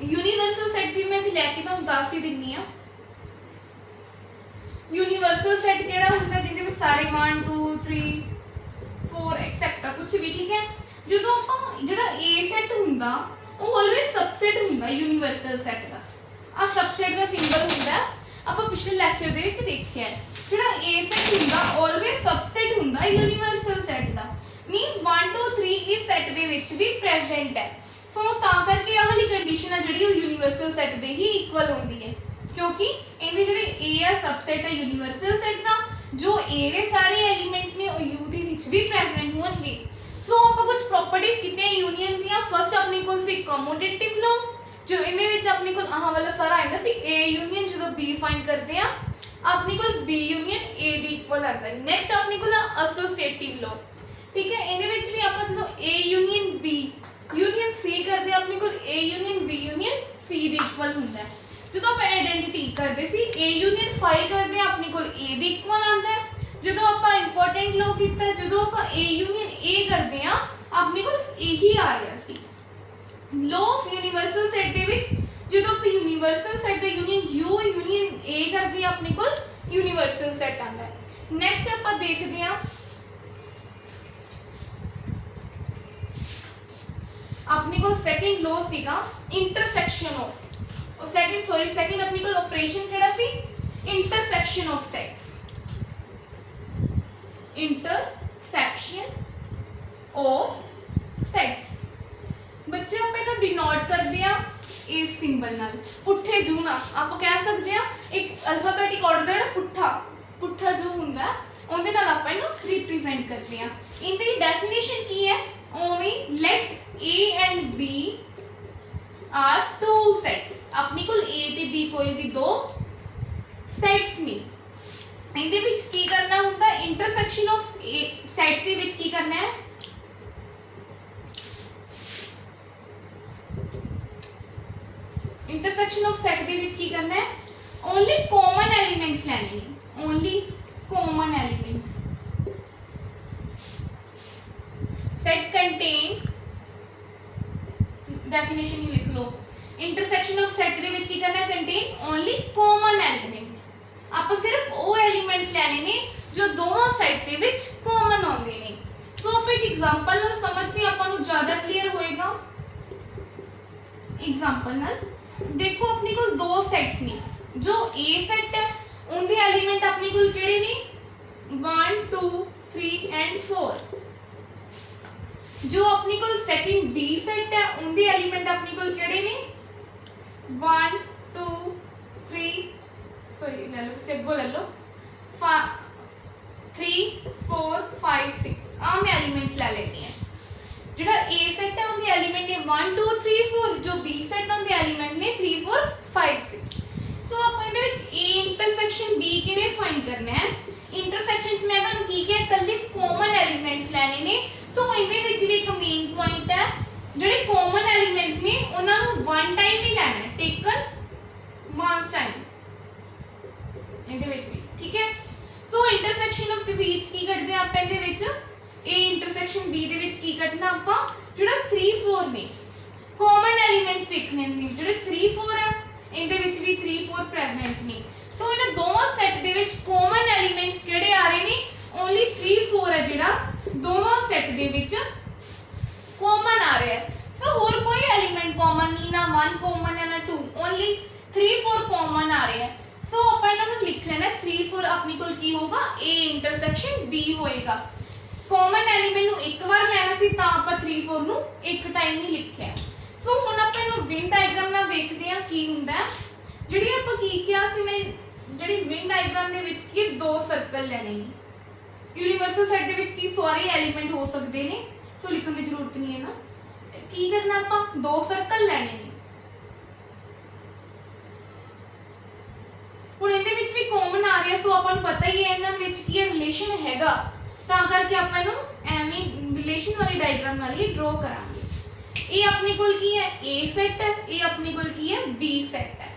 यूनिवर्सल सेट ਜੀ ਮੈਂ ਇੱਥੇ ਲੈ ਕੇ ਤੁਹਾਨੂੰ ਦੱਸ ਹੀ ਦਿੰਨੀ ਆ यूनिवर्सल सेट ਕਿਹੜਾ ਹੁੰਦਾ ਜਿਹਦੇ ਵਿੱਚ ਸਾਰੇ 1 2 3 4 ਐਕਸੈਟਰਾ ਕੁਝ ਵੀ ਠੀਕ ਹੈ ਜਦੋਂ ਆਪਾਂ ਜਿਹੜਾ A ਸੈਟ ਹੁੰਦਾ ਉਹ ਆਲਵੇਸ ਸਬਸੈਟ ਹੁੰਦਾ यूनिवर्सल सेट ਦਾ ਆ ਸਬਸੈਟ ਦਾ ਸਿੰਬਲ ਹੁੰਦਾ ਆਪਾਂ ਪਿਛਲੇ ਲੈਕਚਰ ਦੇ ਵਿੱਚ ਦੇਖਿਆ ਹੈ ਜਿਹੜਾ A ਸੈਟ ਹੁੰਦਾ ਆਲਵੇਸ ਸਬਸੈਟ ਹੁੰਦਾ यूनिवर्सल सेट ਦਾ ਮੀਨਸ 1 2 3 ਇਸ ਸੈਟ ਦੇ ਵਿੱਚ ਵੀ ਪ੍ਰੈਜ਼ੈਂਟ ਹੈ ਸੋ ਤਾਂ ਕਰਕੇ ਆਹ ਵਾਲੀ ਕੰਡੀਸ਼ਨ ਆ ਜਿਹੜੀ ਉਹ यूनिवर्सल सेट ਦੇ ਹੀ ਇਕੁਅਲ ਹੁੰਦੀ ਹੈ ਕਿਉਂਕਿ ਇਹਦੇ ਜਿਹੜੇ A ਆ ਸਬਸੈਟ ਹੈ यूनिवर्सल सेट ਦਾ ਜੋ A ਦੇ ਸਾਰੇ ਐਲੀਮੈਂਟਸ ਨੇ ਉਹ U ਦੇ ਵਿੱਚ ਵੀ ਪ੍ਰੈਜ਼ੈਂਟ ਹੋਣਗੇ ਸੋ ਆਪਾਂ ਕੁਝ ਪ੍ਰੋਪਰਟੀਜ਼ ਕੀਤੀਆਂ ਯੂਨੀਅਨ ਦੀਆਂ ਫਸਟ ਆਪਣੇ ਕੋਲ ਸੀ ਕਮੋਡੇਟਿਵ ਲੋ जो इहदे विच अपने कोल आह वाला सारा आंदा सी A यूनियन जो B फाइंड करते हैं अपने कोल B union A the equal आता है नेक्स्ट अपने कोल एसोसिएटिव लॉ ठीक है इहदे विच भी अपन जो A union B union C करते अपने कोल A union B union C the equal हुंदा है जो अपन आइडेंटिटी करते सी A यूनियन फाई करते अपने कोल A दी इक्वल आंदा है जो अपन इंपॉर्टेंट लॉ कीता जो अपन A यूनियन A करते हैं अपने कोल A ही आ रहा सी लॉ ऑफ यूनिवर्सल सेट दे विच जदों आप यूनिवर्सल सेट दा यूनियन U यूनियन A करदी अपने कोल यूनिवर्सल सेट आंदा है नेक्स्ट ਆਪਾਂ ਦੇਖਦੇ ਹਾਂ अपने को सेकंड लॉ सीगा इंटरसेक्शन ऑफ और सेकंड अपने को ऑपरेशन केड़ा सी intersection of sets intersection of sets बच्चे आप इन्हें डिनोट करते हैं इस सिंबल नाल पुट्ठे जू ना आप कह सकते हैं एक अल्फाबेटिक ऑर्डर दा पुट्ठा पुट्ठा जू हुंदा उहदे नाल आप इन्हें रिप्रेजेंट करते हैं इनदी डेफिनेशन की है only let A and B are two sets अपनी कोल A ते B कोई भी दो सेट्स नहीं इनदे विच की करना हुंदा इंटरसेक्शन ऑफ A सेट्स दे विच की करना है इंटरसेक्शन ऑफ सेट दे विच की करना है ओनली कॉमन एलिमेंट्स लेने हैं only common elements set contain definition ही लिख लो इंटरसेक्शन ऑफ सेट दे विच की करना है कंटेन ओनली कॉमन एलिमेंट्स आप सिर्फ वो एलिमेंट्स लेने ने जो दोनों सेट दे विच कॉमन आउंदे ने सो आप एक एग्जांपल नाल समझते आपां नूं ज्यादा क्लियर होएगा एग्जांपल नाल देखो अपने को दो सेट्स ने जो A सेट है उनके एलिमेंट अपने को केड़े ने 1 2 3 एंड 4 जो अपने को सेकंड B सेट है उनके एलिमेंट अपने को केड़े ने 1 2 3 सॉरी ले लो सेगो ले लो 3 4 5 6 आम एलिमेंट्स ले लेनी है ਜਿਹੜਾ A सेट है उनके एलिमेंट ने 1 2 3 4 जो B सेट है उनके एलिमेंट ने 3 4 5 6 सो ਆਪਾਂ ਇਹਦੇ ਵਿੱਚ A ਇੰਟਰਸੈਕਸ਼ਨ B ਕਿਵੇਂ ਫਾਈਂਡ ਕਰਨਾ ਹੈ ਇੰਟਰਸੈਕਸ਼ਨਸ ਮੈਂ ਤੁਹਾਨੂੰ ਕੀ ਕਿਹਾ ਕੱਲੇ ਕਾਮਨ ਐਲੀਮੈਂਟਸ ਲੈਣੇ ਨੇ ਸੋ ਇਹਦੇ ਵਿੱਚ ਵੀ ਇੱਕ ਮੇਨ ਪੁਆਇੰਟ ਹੈ ਜਿਹੜੇ ਕਾਮਨ ਐਲੀਮੈਂਟਸ ਨੇ ਉਹਨਾਂ ਨੂੰ ਵਨ ਟਾਈਮ ਹੀ ਲੈਣਾ ਹੈ ਟੇਕਨ ਵਨਸ ਟਾਈਮ ਇਹਦੇ ਵਿੱਚ ਵੀ ਠੀਕ ਹੈ ਸੋ ਇੰਟਰਸੈਕਸ਼ਨ ਆਫ ਦ ਵਿੱਚ ਕੀ ਕਰਦੇ ਆਪਾਂ ਇਹਦੇ ਵਿੱਚ A इंटरसेक्शन B ਦੇ ਵਿੱਚ ਕੀ ਕੱਢਣਾ ਆਪਾਂ ਜਿਹੜਾ 3 4 ਨੇ ਕਾਮਨ ਐਲੀਮੈਂਟਸ ਦੇਖਣੇ ਨੇ ਜਿਹੜੇ 3 4 ਹੈ ਇਹਦੇ ਵਿੱਚ ਵੀ 3 4 ਪ੍ਰੈਜ਼ੈਂਟ ਨੇ ਸੋ ਇਹਨਾਂ ਦੋਵਾਂ ਸੈੱਟ ਦੇ ਵਿੱਚ ਕਾਮਨ ਐਲੀਮੈਂਟਸ ਕਿਹੜੇ ਆ ਰਹੇ ਨੇ ਓਨਲੀ 3 4 ਹੈ ਜਿਹੜਾ ਦੋਵਾਂ ਸੈੱਟ ਦੇ ਵਿੱਚ ਕਾਮਨ ਆ ਰਿਹਾ ਹੈ ਸੋ ਹੋਰ ਕੋਈ ਐਲੀਮੈਂਟ ਕਾਮਨ ਨਹੀਂ ਨਾ 1 ਕਾਮਨ ਹੈ ਨਾ 2 ਓਨਲੀ 3 4 ਕਾਮਨ ਆ ਰਿਹਾ ਹੈ ਸੋ ਆਪਾਂ ਇਹਨਾਂ ਨੂੰ ਲਿਖ ਲੈਣਾ 3 4 ਆਪਣੀ ਕੋਲ ਕੀ ਹੋਗਾ A ਇੰਟਰਸੈਕਸ਼ਨ B ਹੋਏਗਾ कॉमन एलिमेंट नु एक बार लेना सी ता ਆਪਾਂ 3 4 ਨੂੰ ਇੱਕ ਟਾਈਮ ਹੀ ਲਿਖਿਆ ਸੋ ਹੁਣ ਆਪਾਂ ਇਹਨੂੰ ਵਿਨ ਡਾਇਗਰਾਮ ਨਾਲ ਵੇਖਦੇ ਹਾਂ ਕੀ ਹੁੰਦਾ ਹੈ ਜਿਹੜੀ ਆਪਾਂ ਕੀ ਕਿਹਾ ਸੀ ਮੈਂ ਜਿਹੜੀ ਵਿਨ ਡਾਇਗਰਾਮ ਦੇ ਵਿੱਚ ਕੀ ਦੋ ਸਰਕਲ ਲੈਣੇ ਨੇ। यूनिवर्सल सेट ਦੇ ਵਿੱਚ ਕੀ ਸਾਰੇ ਐਲੀਮੈਂਟ ਹੋ ਸਕਦੇ ਨੇ, ਸੋ ਲਿਖਣ ਦੀ ਜ਼ਰੂਰਤ ਨਹੀਂ ਹੈ ਨਾ। ਕੀ ਕਰਨਾ ਆਪਾਂ ਦੋ ਸਰਕਲ ਲੈਣੇ ਨੇ। ਹੁਣ ਇਹਦੇ ਵਿੱਚ ਵੀ ਕਾਮਨ ਆ ਰਿਹਾ, ਸੋ ਆਪਾਂ ਨੂੰ ਪਤਾ ਹੀ ਹੈ ਇਹਨਾਂ ਵਿੱਚ ਕੀ ਰਿਲੇਸ਼ਨ ਹੈਗਾ, ਤਾਂ ਕਰਕੇ ਆਪਾਂ ਇਹਨੂੰ ਐਵੇਂ ਰਿਲੇਸ਼ਨ ਵਾਲੀ ਡਾਇਗਰਾਮ ਨਾਲ ਹੀ ਡਰਾ ਕਰਾਂਗੇ। ਇਹ ਆਪਣੇ ਕੋਲ ਕੀ ਹੈ A ਸੈਟ ਹੈ, ਇਹ ਆਪਣੇ ਕੋਲ ਕੀ ਹੈ B ਸੈਟ ਹੈ।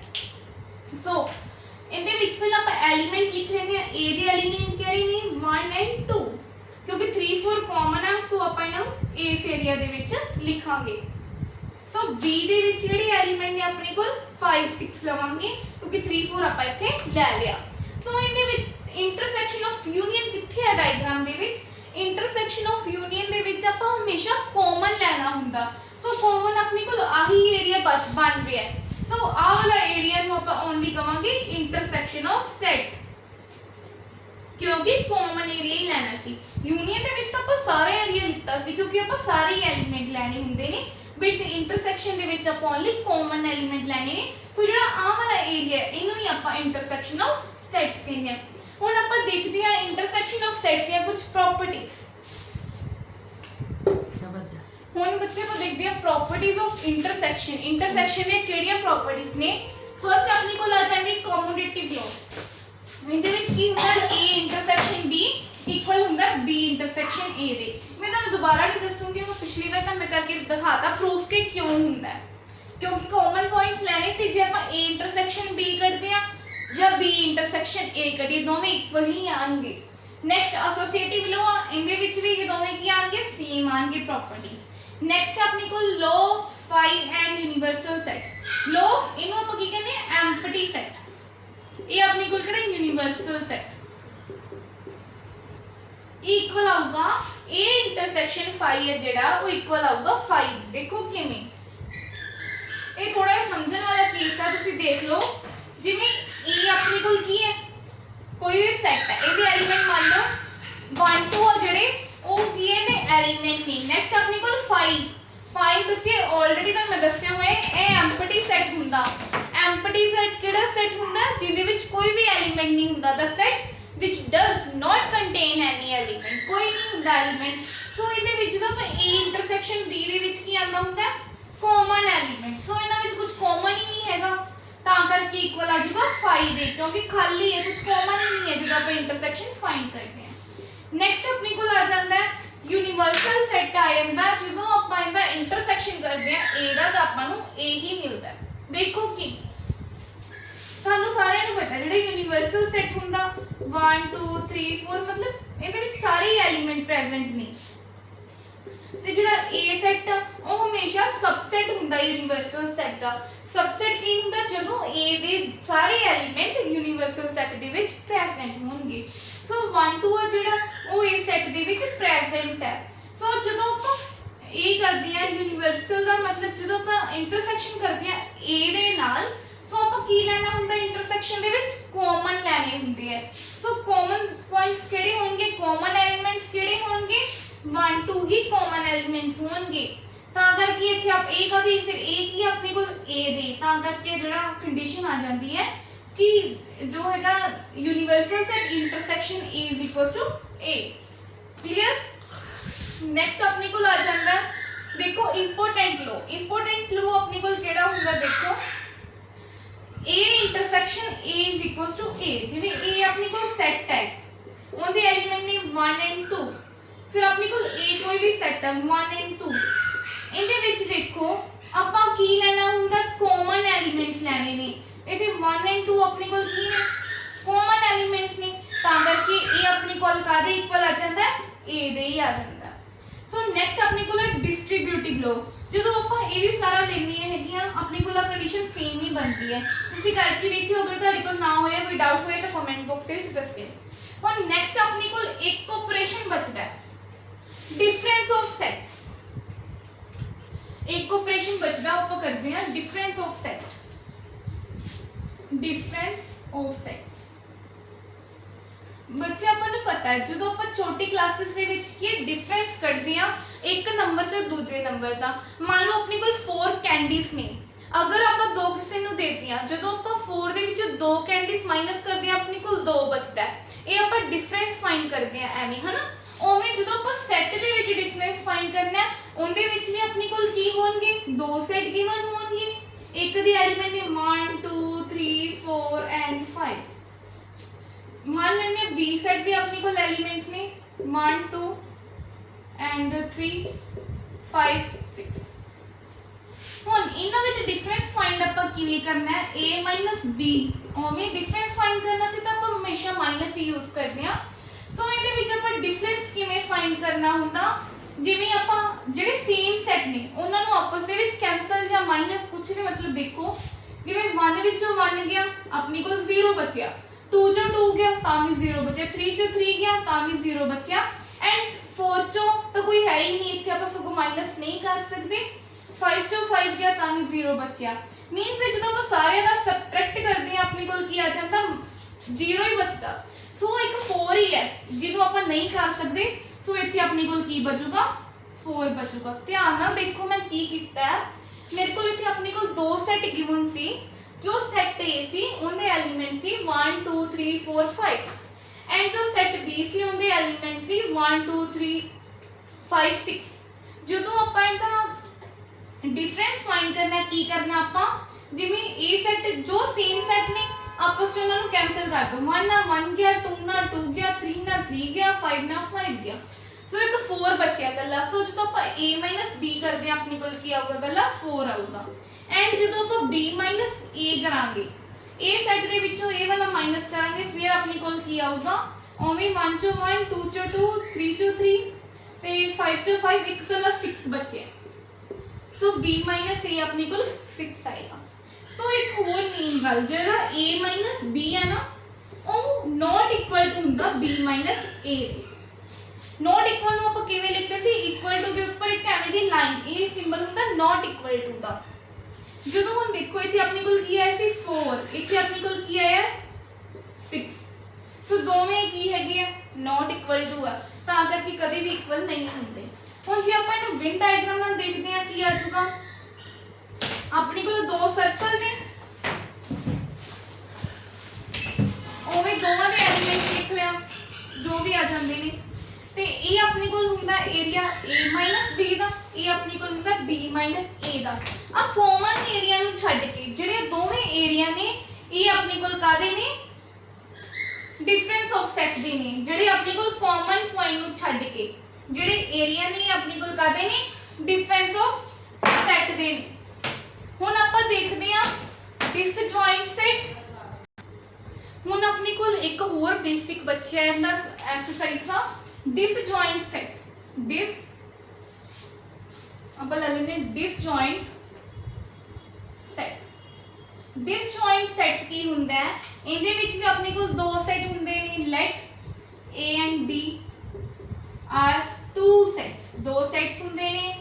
ਸੋ ਇਹਦੇ ਵਿੱਚ ਪਹਿਲਾਂ ਆਪਾਂ ਐਲੀਮੈਂਟ ਲਿਖ ਲੈਂਦੇ ਆ। A ਦੇ ਐਲੀਮੈਂਟ ਕਿਹੜੇ ਨੇ 1 ਐਂਡ 2, ਕਿਉਂਕਿ 3 4 ਕਾਮਨ ਆ, ਸੋ ਆਪਾਂ ਇਹਨਾਂ ਨੂੰ ਇਸ ਏਰੀਆ ਦੇ ਵਿੱਚ ਲਿਖਾਂਗੇ। ਸੋ B ਦੇ ਵਿੱਚ ਜਿਹੜੇ ਐਲੀਮੈਂਟ ਨੇ ਆਪਣੇ ਕੋਲ 5 6 ਲਵਾਂਗੇ, ਕਿਉਂਕਿ 3 4 ਆਪਾਂ ਇੱਥੇ ਲੈ ਲਿਆ। ਸੋ ਇਹਦੇ ਵਿੱਚ ਇੰਟਰਸੈਕਸ਼ਨ ਆਫ ਯੂਨੀਅਨ ਕਿੱਥੇ ਹੈ ਡਾਇਗਰਾਮ ਦੇ ਵਿੱਚ? ਇੰਟਰਸੈਕਸ਼ਨ ਆਫ ਯੂਨੀਅਨ ਦੇ ਵਿੱਚ ਆਪਾਂ ਹਮੇਸ਼ਾ ਕਾਮਨ ਲੈਣਾ ਹੁੰਦਾ। ਸੋ ਕਾਮਨ ਆਪਣੇ ਕੋਲ ਆਹੀ ਏਰੀਆ ਬਣ ਰਿਹਾ ਹੈ। ਸੋ ਆਹ ਵਾਲਾ ਏਰੀਆ ਨੂੰ ਆਪਾਂ ਓਨਲੀ ਕਵਾਂਗੇ ਇੰਟਰਸੈਕਸ਼ਨ ਆਫ ਸੈਟ, ਕਿਉਂਕਿ ਕਾਮਨ ਏਰੀਆ ਹੀ ਲੈਣਾ ਸੀ। ਯੂਨੀਅਨ ਦੇ ਵਿੱਚ ਤਾਂ ਆਪਾਂ ਸਾਰੇ ਏਰੀਆ ਲਿਖਤਾ ਸੀ, ਕਿਉਂਕਿ ਆਪਾਂ ਸਾਰੇ ਐਲੀਮੈਂਟ ਲੈਣੇ ਹੁੰਦੇ ਨੇ, ਬਟ ਇੰਟਰਸੈਕਸ਼ਨ ਦੇ ਵਿੱਚ ਆਪਾਂ ਓਨਲੀ ਕਾਮਨ ਐਲੀਮੈਂਟ ਲੈਣੇ ਨੇ। ਸੋ ਜਿਹੜਾ ਆਹ ਵਾਲਾ ਏਰੀਆ ਇਹਨੂੰ ਹੀ ਆਪਾਂ ਇੰਟਰਸੈਕਸ਼ਨ ਆਫ ਸੈਟਸ ਕਹਿੰਦੇ ਆ। ਹੁਣ ਆਪਾਂ ਦੇਖਦੇ ਹਾਂ ਇੰਟਰਸੈਕਸ਼ਨ ਆਫ ਸੈਟਸ ਦੀਆਂ ਕੁਝ ਪ੍ਰੋਪਰਟੀਜ਼। ਹੁਣ ਬੱਚੇ ਆਪਾਂ ਦੇਖਦੇ ਹਾਂ ਪ੍ਰੋਪਰਟੀਜ਼ ਆਫ ਇੰਟਰਸੈਕਸ਼ਨ। ਇੰਟਰਸੈਕਸ਼ਨ ਦੀਆਂ ਕਿਹੜੀਆਂ ਪ੍ਰੋਪਰਟੀਜ਼ ਨੇ? ਫਰਸਟ ਆਪਣੇ ਕੋਲ ਆ ਜਾਂਦੀ ਕਮਿਊਟੇਟਿਵ ਲਾਅ। ਇਹਦੇ ਵਿੱਚ ਕੀ ਹੁੰਦਾ A ਇੰਟਰਸੈਕਸ਼ਨ B ਇਕੁਅਲ ਹੁੰਦਾ B ਇੰਟਰਸੈਕਸ਼ਨ A ਦੇ। ਮੈਂ ਤੁਹਾਨੂੰ ਦੁਬਾਰਾ ਨਹੀਂ ਦੱਸੂਗੀ, ਮੈਂ ਪਿਛਲੀ ਵਾਰ ਤਾਂ ਮੈਂ ਕਰਕੇ ਦਿਖਾਤਾ ਪ੍ਰੂਫ ਕਿ ਕਿਉਂ ਹੁੰਦਾ ਹੈ, ਕਿਉਂਕਿ ਕਾਮਨ ਪੁਆਇੰਟਸ ਲੈਣੇ ਸੀ। ਜੇ ਆਪਾਂ A ਇੰਟਰਸੈਕਸ਼ਨ B ਕੱਢਦੇ ਆ ਜਾਂ B ਇੰਟਰਸੈਕਸ਼ਨ A ਕੱਢੀਏ, ਦੋਵੇਂ ਇਕੁਅਲ ਹੀ ਆਣਗੇ। ਨੈਕਸਟ ਐਸੋਸੀਏਟਿਵ ਲਾਅ, ਇਹਦੇ ਵਿੱਚ ਵੀ ਇਹ ਦੋਵੇਂ ਕੀ ਆਣਗੇ ਸੇਮ ਆਣਗੇ ਪ੍ਰੋਪਰਟੀਜ਼। ਨੈਕਸਟ ਆਪਣੀ ਕੋਲ law of phi and universal set। law of ਇਹਨੂੰ ਆਪਾਂ ਕੀ ਕਹਿੰਦੇ ਆ ਐਮਪਟੀ ਸੈਟ। ਇਹ ਆਪਣੀ ਕੋਲ ਕਿਹੜਾ ਯੂਨੀਵਰਸਲ ਸੈਟ ਇਕੁਅਲ ਆਊਗਾ A ਇੰਟਰਸੈਕਸ਼ਨ phi ਹੈ ਜਿਹੜਾ ਉਹ ਇਕੁਅਲ ਆਊਗਾ phi। ਦੇਖੋ ਕਿਵੇਂ, ਇਹ ਥੋੜਾ ਜਿਹਾ ਸਮਝਣ ਵਾਲਾ ਕੇਸ ਆ, ਤੁਸੀਂ ਦੇਖ ਲਓ। ਜਿਵੇਂ A ਆਪਣੀ ਕੋਲ ਕੀ ਹੈ ਕੋਈ ਵੀ ਸੈਟ ਹੈ, ਇਹਦੇ ਐਲੀਮੈਂਟ ਮੰਨ ਲਓ 1 2 ਆ ਜਿਹੜੇ ਉਹ ਕੀ ਨੇ ਐਲੀਮੈਂਟ ਨੇ। ਨੈਕਸਟ ਆਪਣੀ ਕੋਲ 5 ਬੱਚੇ ਆਲਰੇਡੀ ਤਾਂ ਮੈਂ ਦੱਸਿਆ ਹੋਇਆ ਇਹ ਐਮਪਟੀ ਸੈਟ ਹੁੰਦਾ। ਐਮਪਟੀ ਸੈਟ ਕਿਹੜਾ ਸੈਟ ਹੁੰਦਾ ਜਿਹਦੇ ਵਿੱਚ ਕੋਈ ਵੀ ਐਲੀਮੈਂਟ ਨਹੀਂ ਹੁੰਦਾ। ਦ set which does not contain any element, ਕੋਈ ਨਹੀਂ ਹੁੰਦਾ ਐਲੀਮੈਂਟ। ਸੋ ਇਹਦੇ ਵਿੱਚ ਜਦੋਂ ਆਪਾਂ A ਇੰਟਰਸੈਕਸ਼ਨ B ਦੇ ਵਿੱਚ ਕੀ ਆਉਂਦਾ ਹੁੰਦਾ ਕਾਮਨ ਐਲੀਮੈਂਟ। ਸੋ ਇਹਨਾਂ ਵਿੱਚ ਕੁਝ ਕਾਮਨ ਹੀ ਨਹੀਂ ਹੈਗਾ, ਤਾਂ ਕਰਕੇ ਇਕੁਅਲ ਆ ਜਾਊਗਾ 5 ਦੇ, ਕਿਉਂਕਿ ਖਾਲੀ ਹੈ, ਕੁਝ ਕਾਮਨ ਹੀ ਨਹੀਂ ਹੈ ਜਦੋਂ ਆਪਾਂ ਇੰਟਰਸੈਕਸ਼ਨ ਫਾਈਂਡ ਕਰਦੇ ਹਾਂ। ਨੈਕਸਟ ਆਪਣੀ ਕੋਲ ਆ ਜਾਂਦਾ ਹੈ ਯੂਨੀਵਰਸਲ ਸੈਟ ਆ ਜਾਂਦਾ ਜਦੋਂ ਆਪਾਂ ਇਹਦਾ ਇੰਟਰਸੈਕਸ਼ਨ ਕਰਦੇ ਹਾਂ A ਦਾ, ਤਾਂ ਆਪਾਂ ਨੂੰ A ਹੀ ਮਿਲਦਾ। ਦੇਖੋ ਕਿ ਤੁਹਾਨੂੰ ਸਾਰਿਆਂ ਨੂੰ ਪਤਾ ਜਿਹੜਾ ਯੂਨੀਵਰਸਲ ਸੈਟ ਹੁੰਦਾ 1 2 3 4 ਮਤਲਬ ਇਹਦੇ ਵਿੱਚ ਸਾਰੇ ਐਲੀਮੈਂਟ ਪ੍ਰੈਜ਼ੈਂਟ ਨੇ, ਤੇ ਜਿਹੜਾ A ਸੈਟ ਉਹ ਹਮੇਸ਼ਾ ਸਬਸੈਟ ਹੁੰਦਾ ਯੂਨੀਵਰਸਲ ਸੈਟ ਦਾ। ਸਬਸੈਟ ਕੀ ਹੁੰਦਾ ਜਦੋਂ A ਦੇ ਸਾਰੇ ਐਲੀਮੈਂਟ ਯੂਨੀਵਰਸਲ ਸੈਟ ਦੇ ਵਿੱਚ ਪ੍ਰੈਜ਼ੈਂਟ ਹੋਣਗੇ। ਸੋ 1 2 ਆ ਜਿਹੜਾ ਉਹ A ਸੈਟ ਦੇ ਵਿੱਚ ਪ੍ਰੈਜ਼ੈਂਟ ਹੈ। ਸੋ ਜਦੋਂ ਆਪਾਂ ਇਹ ਕਰਦੇ ਆ ਯੂਨੀਵਰਸਲ ਦਾ ਮਤਲਬ ਜਦੋਂ ਆਪਾਂ ਇੰਟਰਸੈਕਸ਼ਨ ਕਰਦੇ ਆ A ਦੇ ਨਾਲ, ਸੋ ਆਪਾਂ ਕੀ ਲੈਣਾ ਹੁੰਦਾ ਇੰਟਰਸੈਕਸ਼ਨ ਦੇ ਵਿੱਚ ਕਾਮਨ ਲੈਣੇ ਹੁੰਦੇ ਆ। ਸੋ ਕਾਮਨ ਪੁਆਇੰਟਸ ਕਿਹੜੇ ਹੋਣਗੇ, ਕਾਮਨ ਐਲੀਮੈਂਟਸ ਕਿਹੜੇ ਹੋਣਗੇ 1 2 ਹੀ ਕਾਮਨ ਐਲੀਮੈਂਟਸ ਹੋਣਗੇ। ਤਾਂ ਕਰਕੇ ਇੱਥੇ ਆਪ A का भी फिर A की अपने को A ਦੇ, ਤਾਂ ਕਰਕੇ ਜਿਹੜਾ ਕੰਡੀਸ਼ਨ ਆ ਜਾਂਦੀ ਹੈ कि जो हैगा universal set intersection A is equals to A। Clear? Next अपने को आ जाता है देखो इंपोर्टेंट लो। इंपोर्टेंट लो अपने को केड़ा होगा देखो A intersection A is equals to A। जिਵੇਂ A अपने को सेट है ਉਹਦੇ एलिमेंट ने 1 and 2, फिर अपने को A कोई भी सेट है 1 and 2। ਇਹਦੇ ਵਿੱਚ ਦੇਖੋ ਆਪਾਂ ਕੀ ਲੈਣਾ ਹੁੰਦਾ ਕਾਮਨ ਐਲੀਮੈਂਟਸ ਲੈਣੇ ਨੇ। ਇਹਦੇ 1 and 2 अपने ਕੋਲ ਕੀ ਨੇ ਕਾਮਨ ਐਲੀਮੈਂਟਸ ਨੇ, ਤਾਂ ਕਰਕੇ ਇਹ अपने ਕੋਲ ਕਾਦੇ ਇਕੁਅਲ ਆ ਜਾਂਦਾ A ਦੇ ਹੀ ਆ ਜਾਂਦਾ। ਸੋ ਨੈਕਸਟ अपने ਕੋਲ ਡਿਸਟ੍ਰੀਬਿਊਟਿਵ ਲੋ। ਜਦੋਂ ਆਪਾਂ ਇਹ ਵੀ ਸਾਰਾ ਲੈਣੀਆਂ ਹੈਗੀਆਂ अपने ਕੋਲ ਕੰਡੀਸ਼ਨ ਸੇਮ ਹੀ ਬਣਦੀ ਹੈ। ਤੁਸੀਂ ਕਰਕੇ ਵੇਖਿਓ, ਅਗਰ ਤੁਹਾਡੇ ਕੋਲ ਨਾ ਹੋਇਆ ਕੋਈ ਡਾਊਟ ਹੋਇਆ ਤਾਂ ਕਮੈਂਟ ਬਾਕਸ ਦੇ ਵਿੱਚ ਦੱਸਿਓ। ਹੁਣ ਨੈਕਸਟ अपने ਕੋਲ ਇੱਕ ਆਪਰੇਸ਼ਨ ਬਚਦਾ ਹੈ डिफरेंस ऑफ सेट्स। एक ऑपरेशन बचदा ਆਪਾਂ ਕਰਦੇ ਹਾਂ difference of set. Difference of sets ਬੱਚੇ ਆਪਾਂ ਨੂੰ ਪਤਾ ਹੈ ਜਦੋਂ ਆਪਾਂ ਛੋਟੀ ਕਲਾਸਿਸ ਦੇ ਵਿੱਚ ਕੀ ਡਿਫਰੈਂਸ ਕੱਢਦੇ ਆ ਇੱਕ ਨੰਬਰ ਚੋਂ ਦੂਜੇ ਨੰਬਰ ਦਾ। ਮੰਨ ਲਓ ਆਪਣੇ ਕੋਲ 4 ਕੈਂਡੀਜ਼ ਨੇ, अगर आप दो किसी ਨੂੰ ਦੇਤੀਆਂ ਜਦੋਂ ਆਪਾਂ 4 ਦੇ ਵਿੱਚੋਂ ਦੋ ਕੈਂਡੀਜ਼ ਮਾਈਨਸ ਕਰਦੇ ਆ ਆਪਣੇ ਕੋਲ 2 ਬਚਦਾ ਹੈ ਇਹ ਆਪਾਂ ਡਿਫਰੈਂਸ ਫਾਈਂਡ ਕਰਦੇ ਆ ਐਵੇਂ ਹਨਾ ਉਵੇਂ ਜਦੋਂ ਆਪਾਂ ਸੈੱਟ ਦੇ ਵਿੱਚ ਡਿਫਰੈਂਸ ਫਾਈਂਡ ਕਰਨਾ ਹੈ ਉਹਦੇ ਵਿੱਚ ਵੀ ਆਪਣੇ ਕੋਲ ਕੀ ਹੋਣਗੇ ਦੋ ਸੈੱਟ ਗਿਵਨ ਹੋਣਗੇ ਇੱਕ ਦੀ ਐਲੀਮੈਂਟ ਨੇ 1 2 3 4 ਐਂਡ 5 मान लेने बी सेट भी अपनी को एलिमेंट्स ने 1 2 एंड 3 5 6 ਹੁਣ ਇਹਨਾਂ ਵਿੱਚ ਡਿਫਰੈਂਸ ਫਾਈਂਡ ਆਪਾਂ ਕਿਵੇਂ ਕਰਨਾ ਹੈ a b ਉਵੇਂ ਡਿਫਰੈਂਸ ਫਾਈਂਡ ਕਰਨਾ ਸੀ ਤਾਂ ਆਪਾਂ ਹਮੇਸ਼ਾ ਮਾਈਨਸ ਹੀ ਯੂਜ਼ ਕਰਦੇ ਆ ਸੋ ਇਹਦੇ ਵਿੱਚ ਆਪਾਂ ਡਿਫਰੈਂਸ ਕਿਵੇਂ ਫਾਈਂਡ ਕਰਨਾ ਹੁੰਦਾ ਜਿਵੇਂ ਆਪਾਂ ਜਿਹੜੇ ਸੇਮ ਸੈਟ ਨੇ ਉਹਨਾਂ ਨੂੰ ਆਪਸ ਦੇ ਵਿੱਚ ਕੈਨਸਲ ਜਾਂ ਮਾਈਨਸ ਕੁਝ ਵੀ ਮਤਲਬ ਦੇਖੋ ਜਿਵੇਂ 1 ਵਿੱਚੋਂ 1 ਗਿਆ ਆਪਣੀ ਕੋਲ 0 ਬਚਿਆ 2 ਚੋਂ 2 ਗਿਆ ਤਾਂ ਵੀ 0 ਬਚਿਆ 3 ਚੋਂ 3 ਗਿਆ ਤਾਂ ਵੀ 0 ਬਚਿਆ ਐਂਡ 4 ਚੋਂ ਤਾਂ ਕੋਈ ਹੈ ਹੀ ਨਹੀਂ ਇੱਥੇ ਆਪਾਂ ਸਗੋਂ ਮਾਈਨਸ ਨਹੀਂ ਕਰ ਸਕਦੇ 5 ਚੋਂ 5 ਗਿਆ ਤਾਂ ਵੀ 0 ਬਚਿਆ ਮੀਨਸ ਜਦੋਂ ਆਪਾਂ ਸਾਰਿਆਂ ਦਾ ਸਬਟ੍ਰੈਕਟ ਕਰਦੇ ਆ ਆਪਣੇ ਕੋਲ ਕੀ ਆ ਜਾਂਦਾ 0 ਹੀ ਬਚਦਾ ਸੋ ਇੱਕ 4 ਹੀ ਹੈ ਜਿਹਨੂੰ ਆਪਾਂ ਨਹੀਂ ਕਰ ਸਕਦੇ ਸੋ ਇੱਥੇ ਆਪਣੇ ਕੋਲ ਕੀ ਬਚੂਗਾ 4 ਬਚੂਗਾ ਧਿਆਨ ਨਾਲ ਦੇਖੋ ਮੈਂ ਕੀ ਕੀਤਾ ਹੈ ਮੇਰੇ ਕੋਲ ਇੱਥੇ ਆਪਣੇ ਕੋਲ ਦੋ ਸੈਟ ਗਿਵਨ ਸੀ जो सेट A सी उनके एलिमेंट सी 1 2 3 4 5 एंड जो सेट B सी उनके एलिमेंट सी 1 2 3 5 6 ਜਦੋਂ ਆਪਾਂ ਇਹਦਾ डिफरेंस फाइंड करना की करना आपा जिवें A सेट जो सेम सेट ने आपस में उन्होंने कैंसिल कर दो 1 ना 1 गया 2 ना 2 गया 3 ना 3 गया 5 ना 5 गया सो एक 4 बचया गल्ला सो जो आप A B करते हैं अपने कोल की आऊगा गल्ला 4 आऊगा एंड जो आप B A करांगे A सेट दे विचों A वाला माइनस करांगे फिर अपने कोल की आऊगा ओवें 1 चों 1 2 चों 2 3 चों 3 ते 5 चों 5 एक गल्ला 6 बचे सो B A अपने कोल 6 आएगा सो एक और मेन गल जरा A B है ना वो नॉट इक्वल टू हुंदा B A नॉट इक्वल ਨੂੰ ਆਪਾਂ ਕਿਵੇਂ ਲਿਖਦੇ ਸੀ ਇਕੁਅਲ ਟੂ ਦੇ ਉੱਪਰ ਇੱਕ ਐਵੇਂ ਦੀ ਲਾਈਨ ਇਹ ਸਿੰਬਲ ਹੁੰਦਾ ਨॉट ਇਕੁਅਲ ਟੂ ਦਾ ਜਦੋਂ ਹੁਣ ਦੇਖੋ ਇੱਥੇ ਆਪਣੇ ਕੋਲ ਕੀ ਆਇਆ ਸੀ 4 ਇੱਥੇ ਆਪਣੇ ਕੋਲ ਕੀ ਆਇਆ 6 ਸੋ ਦੋਵੇਂ ਕੀ ਹੈਗੇ ਆ ਨॉट ਇਕੁਅਲ ਟੂ ਆ ਤਾਂ ਕਰਕੇ ਕਦੇ ਵੀ ਇਕੁਅਲ ਨਹੀਂ ਹੁੰਦੇ ਹੁਣ ਜੇ ਆਪਾਂ ਇਹਨੂੰ ਵਿਨ ਡਾਇਗਰਾਮ ਨਾਲ ਦੇਖਦੇ ਆ ਕੀ ਆ ਜਾਊਗਾ ਆਪਣੇ ਕੋਲ ਦੋ ਸਰਕਲ ਨੇ ਉਵੇਂ ਦੋਵਾਂ ਦੇ ਐਲੀਮੈਂਟਸ ਲਿਖ ਲਿਆ ਜੋ ਵੀ ਆ ਜਾਂਦੇ ਨੇ ਤੇ ਇਹ ਆਪਣੇ ਕੋਲ ਹੁੰਦਾ ਏਰੀਆ A B ਦਾ ਇਹ ਆਪਣੇ ਕੋਲ ਹੁੰਦਾ B A ਦਾ ਆ ਕਾਮਨ ਏਰੀਆ ਨੂੰ ਛੱਡ ਕੇ ਜਿਹੜੇ ਦੋਵੇਂ ਏਰੀਆ ਨੇ ਇਹ ਆਪਣੇ ਕੋਲ ਕਾਦੇ ਨੇ ਡਿਫਰੈਂਸ ਆਫ ਸੈਟ ਦੇ ਨੇ ਜਿਹੜੇ ਆਪਣੇ ਕੋਲ ਕਾਮਨ ਪੁਆਇੰਟ ਨੂੰ ਛੱਡ ਕੇ ਜਿਹੜੇ ਏਰੀਆ ਨੇ ਆਪਣੇ ਕੋਲ ਕਾਦੇ ਨੇ ਡਿਫਰੈਂਸ ਆਫ ਸੈਟ ਦੇ ਨੇ ਹੁਣ ਆਪਾਂ ਦੇਖਦੇ ਆ ਡਿਸਜੁਆਇੰਟ ਸੈਟ ਹੁਣ ਆਪਣੇ ਕੋਲ ਇੱਕ ਹੋਰ ਬੇਸਿਕ ਬਚਿਆ ਹੈ ਇਹਦਾ ਐਕਸਰਸਾਈਜ਼ ਦਾ डिसजॉइंट सेट डिस ਆਪਾਂ ਲੈ ਲੈਨੇ डिसजॉइंट सेट डिसजॉइंट सेट ਕੀ ਹੁੰਦਾ ਹੈ ਇਹਦੇ ਵਿੱਚ ਵੀ ਆਪਣੇ ਕੋਲ ਦੋ ਸੈਟ ਹੁੰਦੇ ਨੇ let A and B are two sets ਦੋ ਸੈਟਸ ਹੁੰਦੇ ਨੇ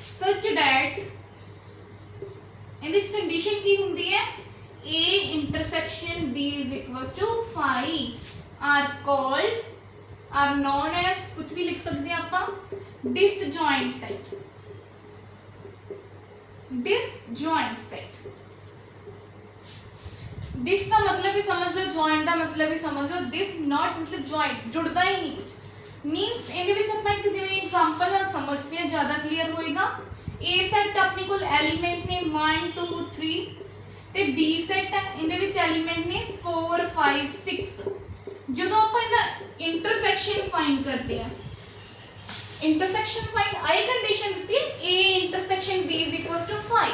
such that ਇਹਦੀ ਕੰਡੀਸ਼ਨ ਕੀ ਹੁੰਦੀ ਹੈ A intersection B is equals to 5 are called are known as कुछ भी लिख सकते हैं आप disjoint set disjoint set dis का मतलब भी समझ लो joint का मतलब भी समझ लो this not मतलब joint जुड़ता ही नहीं कुछ means ਇਹਦੇ ਵਿੱਚ ਆਪਾਂ ਇੱਕ ਜਿਵੇਂ एग्जांपल ਨਾਲ ਸਮਝਦੇ ਹਾਂ ਜ਼ਿਆਦਾ ਕਲੀਅਰ ਹੋਏਗਾ A set ਆਪਣੇ ਕੋਲ ਐਲੀਮੈਂਟ ਨੇ 1 2 3 ਤੇ B set ਹੈ ਇਹਦੇ ਵਿੱਚ ਐਲੀਮੈਂਟ ਨੇ 4 5 6 ਜਦੋਂ ਆਪਾਂ ਇਹਦਾ ਇੰਟਰਸੈਕਸ਼ਨ ਫਾਈਂਡ ਕਰਦੇ ਆ ਇੰਟਰਸੈਕਸ਼ਨ ਫਾਈਂਡ ਆਈ ਕੰਡੀਸ਼ਨ ਦਿੱਤੀ ਹੈ A ਇੰਟਰਸੈਕਸ਼ਨ B = 5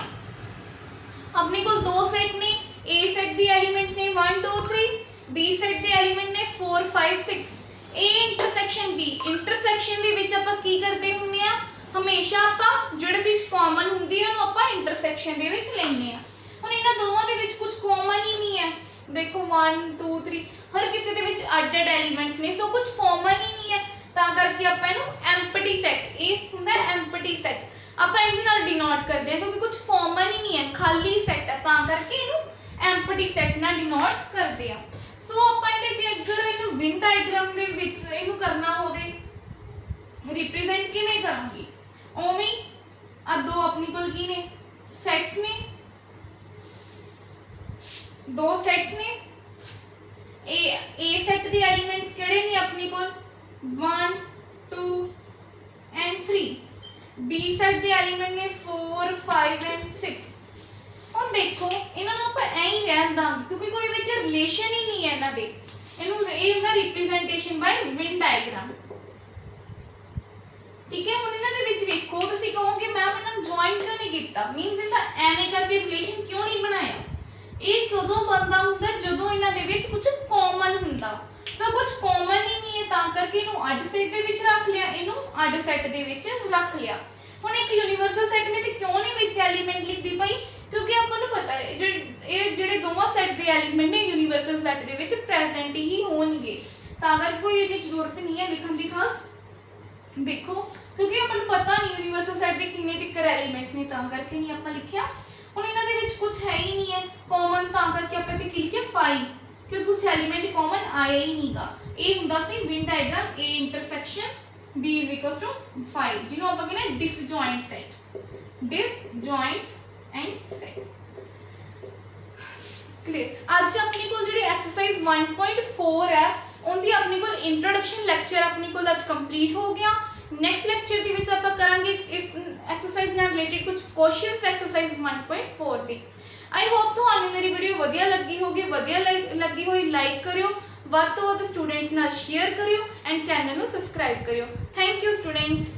ਆਪਣੇ ਕੋਲ ਦੋ ਸੈਟ ਨੇ A ਸੈਟ ਦੇ ਐਲੀਮੈਂਟਸ ਨੇ 1 2 3 B ਸੈਟ ਦੇ ਐਲੀਮੈਂਟ ਨੇ 4 5 6 A ਇੰਟਰਸੈਕਸ਼ਨ B ਇੰਟਰਸੈਕਸ਼ਨ ਦੇ ਵਿੱਚ ਆਪਾਂ ਕੀ ਕਰਦੇ ਹੁੰਨੇ ਆ ਹਮੇਸ਼ਾ ਆਪਾਂ ਜਿਹੜੀ ਚੀਜ਼ ਕਾਮਨ ਹੁੰਦੀ ਹੈ ਉਹਨੂੰ ਆਪਾਂ ਇੰਟਰਸੈਕਸ਼ਨ ਦੇ ਵਿੱਚ ਲੈਂਦੇ ਆ ਹੁਣ ਇਹਨਾਂ ਦੋਵਾਂ ਦੇ ਵਿੱਚ ਕੁਝ ਕਾਮਨ ਹੀ ਨਹੀਂ ਹੈ देखो 1 2 3 हर किसी ਦੇ ਵਿੱਚ ਅੱਡ-ਅੱਡ ਐਲੀਮੈਂਟਸ ਨੇ ਸੋ ਕੁਝ ਕਾਮਨ ਹੀ ਨਹੀਂ ਹੈ ਤਾਂ ਕਰਕੇ ਆਪਾਂ ਇਹਨੂੰ ਐਮਪਟੀ ਸੈਟ ਇਹ ਹੁੰਦਾ ਐਮਪਟੀ ਸੈਟ ਆਪਾਂ ਇਹਦੇ ਨਾਲ ਡਿਨੋਟ ਕਰਦੇ ਹਾਂ ਕਿਉਂਕਿ ਕੁਝ ਕਾਮਨ ਹੀ ਨਹੀਂ ਹੈ ਖਾਲੀ ਸੈਟ ਹੈ ਤਾਂ ਕਰਕੇ ਇਹਨੂੰ ਐਮਪਟੀ ਸੈਟ ਨਾਲ ਡਿਨੋਟ ਕਰਦੇ ਆ ਸੋ ਆਪਾਂ ਇਹਦੇ ਜੇ ਅਗਰ ਇਹਨੂੰ ਵਿਨ ਡਾਇਗਰਾਮ ਦੇ ਵਿੱਚ ਇਹਨੂੰ ਕਰਨਾ ਹੋਵੇ ਰਿਪਰੈਜ਼ੈਂਟ ਕਿਵੇਂ ਕਰਾਂਗੇ ਉਵੇਂ ਆ दो अपनी कोल की ने सेट्स ने, दो सेट्स ने। ए सेट के एलिमेंट्स किहड़े ने अपनी कोल 1 2 एंड 3। बी सेट के एलिमेंट ने 4 5 एंड 6। ਹੁਣ ਦੇਖੋ ਇਹਨਾਂ ਨੂੰ ਆਪਾਂ ਐਂ ਹੀ ਰਹਿਣ ਦਾਂਗੇ ਕਿਉਂਕਿ ਕੋਈ ਵਿੱਚ ਰਿਲੇਸ਼ਨ ਹੀ ਨਹੀਂ ਹੈ ਇਹਨਾਂ ਦੇ। ਇਹਨੂੰ ਇਹ ਹੁੰਦਾ ਰਿਪਰੈਜ਼ੈਂਟੇਸ਼ਨ ਬਾਈ ਵਿਨ ਡਾਇਗਰਾਮ। ਠੀਕ ਹੈ, ਹੁਣ ਇਹਨਾਂ ਦੇ ਵਿੱਚ ਵੇਖੋ ਤੁਸੀਂ ਕਹੋਗੇ ਮੈਮ ਇਹਨਾਂ ਨੂੰ ਜੁਆਇੰਟ ਕਿਉਂ ਨਹੀਂ ਕੀਤਾ, ਮੀਨਸ ਇਹਦਾ ਐਵੇਂ ਕਰਕੇ ਰਿਲੇਸ਼ਨ ਕਿਉਂ ਨਹੀਂ ਬਣਾਇਆ। ਇਹ ਕਦੋਂ ਬਣਦਾ ਹੁੰਦਾ ਜਦੋਂ ਇਹਨਾਂ ਦੇ ਵਿੱਚ ਕੁਝ ਕਾਮਨ ਹੁੰਦਾ। ਸੋ ਕੁਝ ਕਾਮਨ ਹੀ ਨਹੀਂ ਹੈ ਤਾਂ ਕਰਕੇ ਇਹਨੂੰ ਅੱਡ ਸੈੱਟ ਦੇ ਵਿੱਚ ਰੱਖ ਲਿਆ, ਇਹਨੂੰ ਅੱਡ ਸੈੱਟ ਦੇ ਵਿੱਚ ਰੱਖ ਲਿਆ। ਹੁਣ ਇੱਕ ਯੂਨੀਵਰਸਲ ਸੈੱਟ में ਤੇ ਕਿਉਂ ਨਹੀਂ ਵਿੱਚ ਐਲੀਮੈਂਟ ਲਿਖਦੀ ਪਈ ਕਿਉਂਕਿ ਆਪਾਂ ਨੂੰ ਪਤਾ ਹੈ ਇਹ ਜਿਹੜੇ ਦੋਵਾਂ ਸੈੱਟ ਦੇ ਐਲੀਮੈਂਟ ਨੇ ਯੂਨੀਵਰਸਲ ਸੈੱਟ ਦੇ ਵਿੱਚ ਪ੍ਰੈਜ਼ੈਂਟ ਹੀ ਹੋਣਗੇ, ਤਾਂ ਕਰਕੇ ਕੋਈ ਇਹਦੀ ਜ਼ਰੂਰਤ ਨਹੀਂ ਹੈ ਲਿਖਣ ਦੀ ਖਾਸ। ਦੇਖੋ ਕਿਉਂਕਿ ਆਪਾਂ ਨੂੰ ਪਤਾ ਨਹੀਂ ਯੂਨੀਵਰਸਲ ਸੈੱਟ ਦੇ ਕਿੰਨੇ ਤੱਕ ਐਲੀਮੈਂਟਸ ਨੇ, ਤਾਂ ਕਰਕੇ ਨਹੀਂ ਆਪਾਂ ਲਿਖਿਆ। ਹੁਣ ਇਹਨਾਂ ਦੇ ਵਿੱਚ ਕੁਝ ਹੈ ਹੀ ਨਹੀਂ ਹੈ ਕਾਮਨ, ਤਾਂ ਕਰਕੇ ਆਪਾਂ ਇੱਥੇ ਕੀ ਲਿਖਿਆ 5 ਕਿਉਂਕਿ ਕੁਝ ਐਲੀਮੈਂਟ ਕਾਮਨ ਆਇਆ ਹੀ ਨਹੀਂਗਾ। ਇਹ ਹੁੰਦਾ ਸੀ Venn diagram A intersection B = 5 ਜਿਹਨੂੰ ਆਪਾਂ ਕਹਿੰਦੇ disjoint set, disjoint and set. Clear. ਅੱਜ ਆਪਣੀ ਕੋਲ ਜਿਹੜੀ ਐਕਸਰਸਾਈਜ਼ 1.4 ਹੈ ਉਹਦੀ ਆਪਣੀ ਕੋਲ ਇੰਟਰੋਡਕਸ਼ਨ ਲੈਕਚਰ ਆਪਣੀ ਕੋਲ ਅੱਜ ਕੰਪਲੀਟ ਹੋ ਗਿਆ। ਨੈਕਸਟ ਲੈਕਚਰ ਦੇ ਵਿੱਚ ਆਪਾਂ ਕਰਾਂਗੇ ਇਸ ਐਕਸਰਸਾਈਜ਼ ਨਾਲ ਰਿਲੇਟਡ ਕੁਝ questions exercise 1.4 the. I hope ਤੁਹਾਨੂੰ ਮੇਰੀ ਵੀਡੀਓ ਵਧੀਆ ਲੱਗੀ ਹੋਗੀ। ਵਧੀਆ ਲੱਗੀ ਹੋਈ ਲਾਈਕ ਕਰਿਓ, ਵੱਧ ਤੋਂ ਵੱਧ ਸਟੂਡੈਂਟਸ ਨਾਲ ਸ਼ੇਅਰ ਕਰਿਓ ਐਂਡ ਚੈਨਲ ਨੂੰ ਸਬਸਕ੍ਰਾਈਬ ਕਰਿਓ। Thank you students.